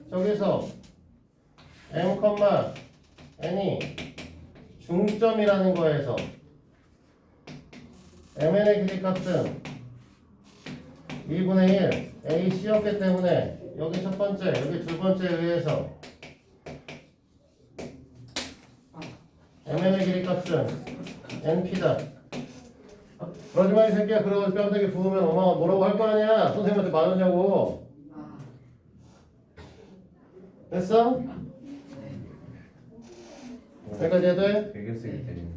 저기서 M, N이 중점이라는 거에서 MN의 길이 값은 2분의 1 AC였기 때문에 여기 첫 번째, 여기 두 번째에 의해서 MN의 길이 값은 NP다. 그러지 마, 이 새끼야. 그러고 뺨때기 부으면 엄마가 뭐라고 할 거 아니야. 선생님한테 말하냐고. 됐어? 여기까지 해도 돼? 되게 세게 때리네.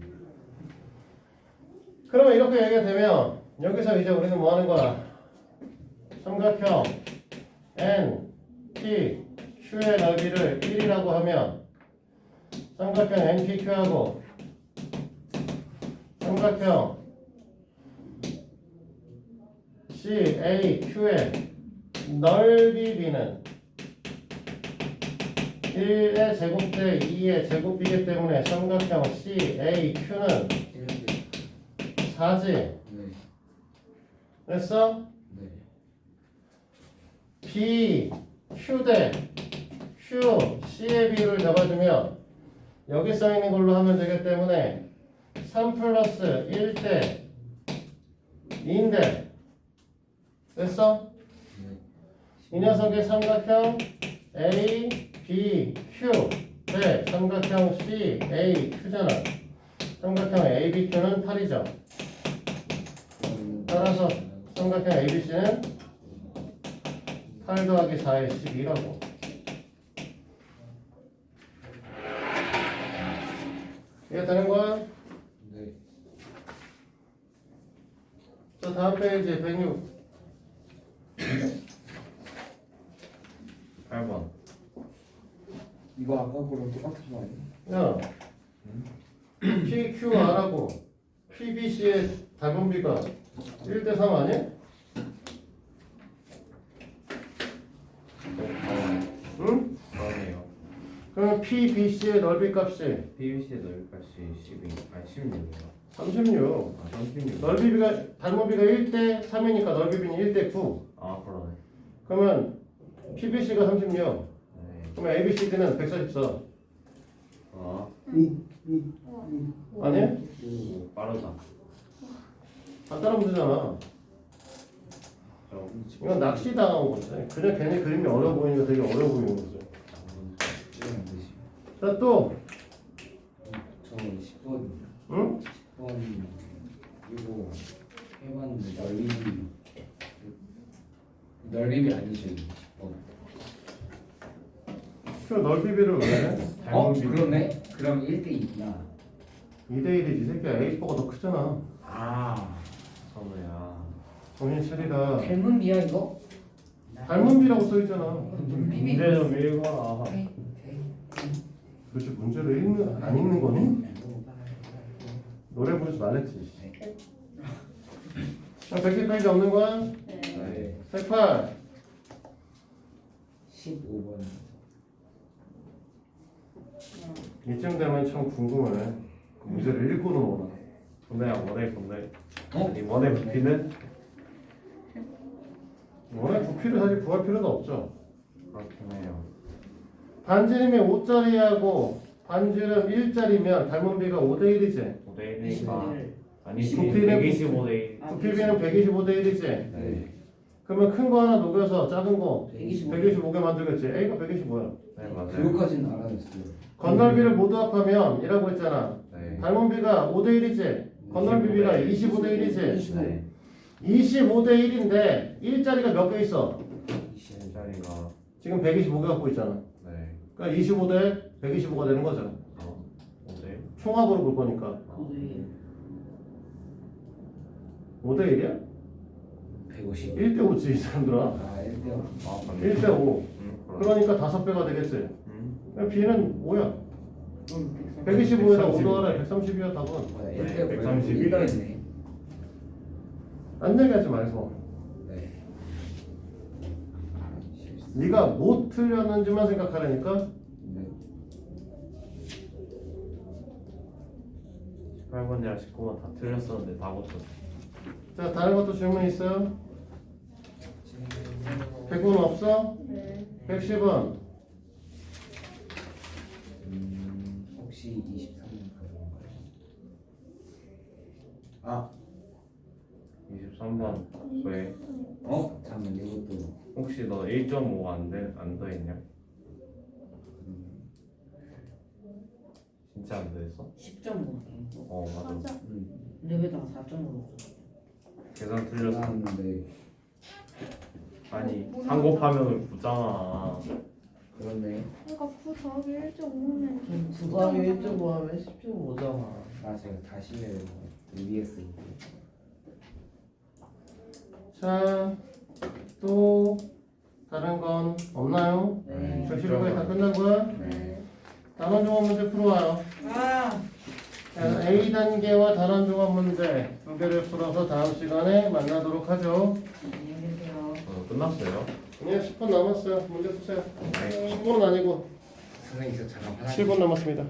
그러면 이렇게 얘기가 되면 여기서 이제 우리는 뭐 하는 거야? 삼각형 N, P, Q의 넓이를 1이라고 하면 삼각형 NPQ하고 삼각형 CAQ의 넓이 B는 1의 제곱 대 2의 제곱이기 때문에 삼각형 CAQ는 4지. 네. 됐어? 네. B, Q 대 Q, C의 비율을 잡아주면 여기 써있는 걸로 하면 되기 때문에 3 플러스 1 대 2인데 됐어? 네. 이 녀석의 삼각형 A, B, Q 대 삼각형 C, A, Q잖아. 삼각형 A, B, Q는 8이죠. 따라서 삼각형 A, B, C는 8 더하기 4의 12라고. 이해되는 거야? 네. 자, 다음 페이지 106. 이거 아까 거랑 똑같은 거 아니야? 야, PQR하고 PBC의 닮은비가 1대3 아니야? 응? 그러네요. 그러면 PBC의 넓이 값이 PVC의 넓이값이 12, 아니 16이요. 36. 아 36. 넓이비가 닮은비가 1대3이니까 넓이비는 1대9. 아 그러네. 그러면 PBC가 36. 네. 그러면 ABCD는 144. 아 아니야? 오, 빠르다. 간단한 문제잖아. 저 이건 낚시 당한 거지. 그냥 괜히 그림이 어려워 보이니까 되게 어려워 보이는 거지. 이런 뜻이. 자, 또, 저 10번 응? 10번 이거 해봤는데 넓이비 아니죠 이거 10번. 그 넓이비를 왜 해? 그러네? 그럼 1대2구나. 2대1이지. 새끼야. A4가 더 크잖아. 아 선우야. 정신 차리라. 닮은 비야 이거? 닮은비라고 써있잖아. 비비. 문제 좀 읽어라. 도대체 문제를 안 읽는 거니? 노래 부르지 말랬지. 그럼 100개까지 없는 거야? 네. 108. 15번. 이쯤 되면 참 궁금해. 그 문제를 읽고는 뭐라. 군대야 원해 군대. 어? 아니 원해 부피는 워낙 부피를 사실 구할 필요도 없죠. 그렇긴 해요. 반지름이 5짜리하고 반지름 1짜리면 닮은비가 5대1이지. 5대 1이니까 아니 부피는 125대 1. 부피비는 125대1이지. 네. 그러면 큰 거 하나 녹여서 작은 거 125. 125개 만들겠지. A가 125야. 네 맞아요. 그거까지는 알아냈어요. 건널비를 모두 합하면 이라고 했잖아. 네. 닮은비가 5대1이지. 건널비비가 25대1이지. 네. 25대1인데 1짜리가 몇 개 있어? 20짜리가 지금 125개 갖고 있잖아. 네. 그러니까 25대 125가 되는 거죠. 5대 총합으로 볼 거니까. 5대1이야? 150. 1대5지 이 사람들아. 아 1대5. 아 맞네. 1대5. 그럼. 그러니까 5배가 되겠지. 음. B는 5야. 125에다 5 더하라 130이야 답은. 1대5. 131. 1대1이네. 딴 얘기하지 말고. 네. 네가 뭐 틀렸는지만 생각하라니까. 네. 18번이랑 19번 다 틀렸었는데 다 고쳤어. 자 다른 것도 질문 있어요? 100은 없어? 네. 110은? 혹시 23번 가져온가요? 아 23번 왜? 잠깐만 이것도 혹시 너 1.5 안 더했냐? 진짜 안 더했어? 10.5. 어 맞아. 맞아. 근데 왜 나 4.5로? 계산 틀렸어. 나왔는데 아니 3 곱하면 9잖아. 그런데 그러니까 9 더하기 1.5면 9 더하기 1.5 하면 10.5잖아. 제가 다시 해요. EBS 자, 또 다른 건 없나요? 네. 115까지 다 끝난 거야? 네. 단원 종합 문제 풀어와요. 아. 자, A 단계와 단원 종합 문제 두 개를 풀어서 다음 시간에 만나도록 하죠. 안녕히 계세요. 끝났어요? 그냥 10분 남았어요. 문제 푸세요. 네. 10분은 아니고 선생님께서 잠깐 화장실 7분 남았습니다.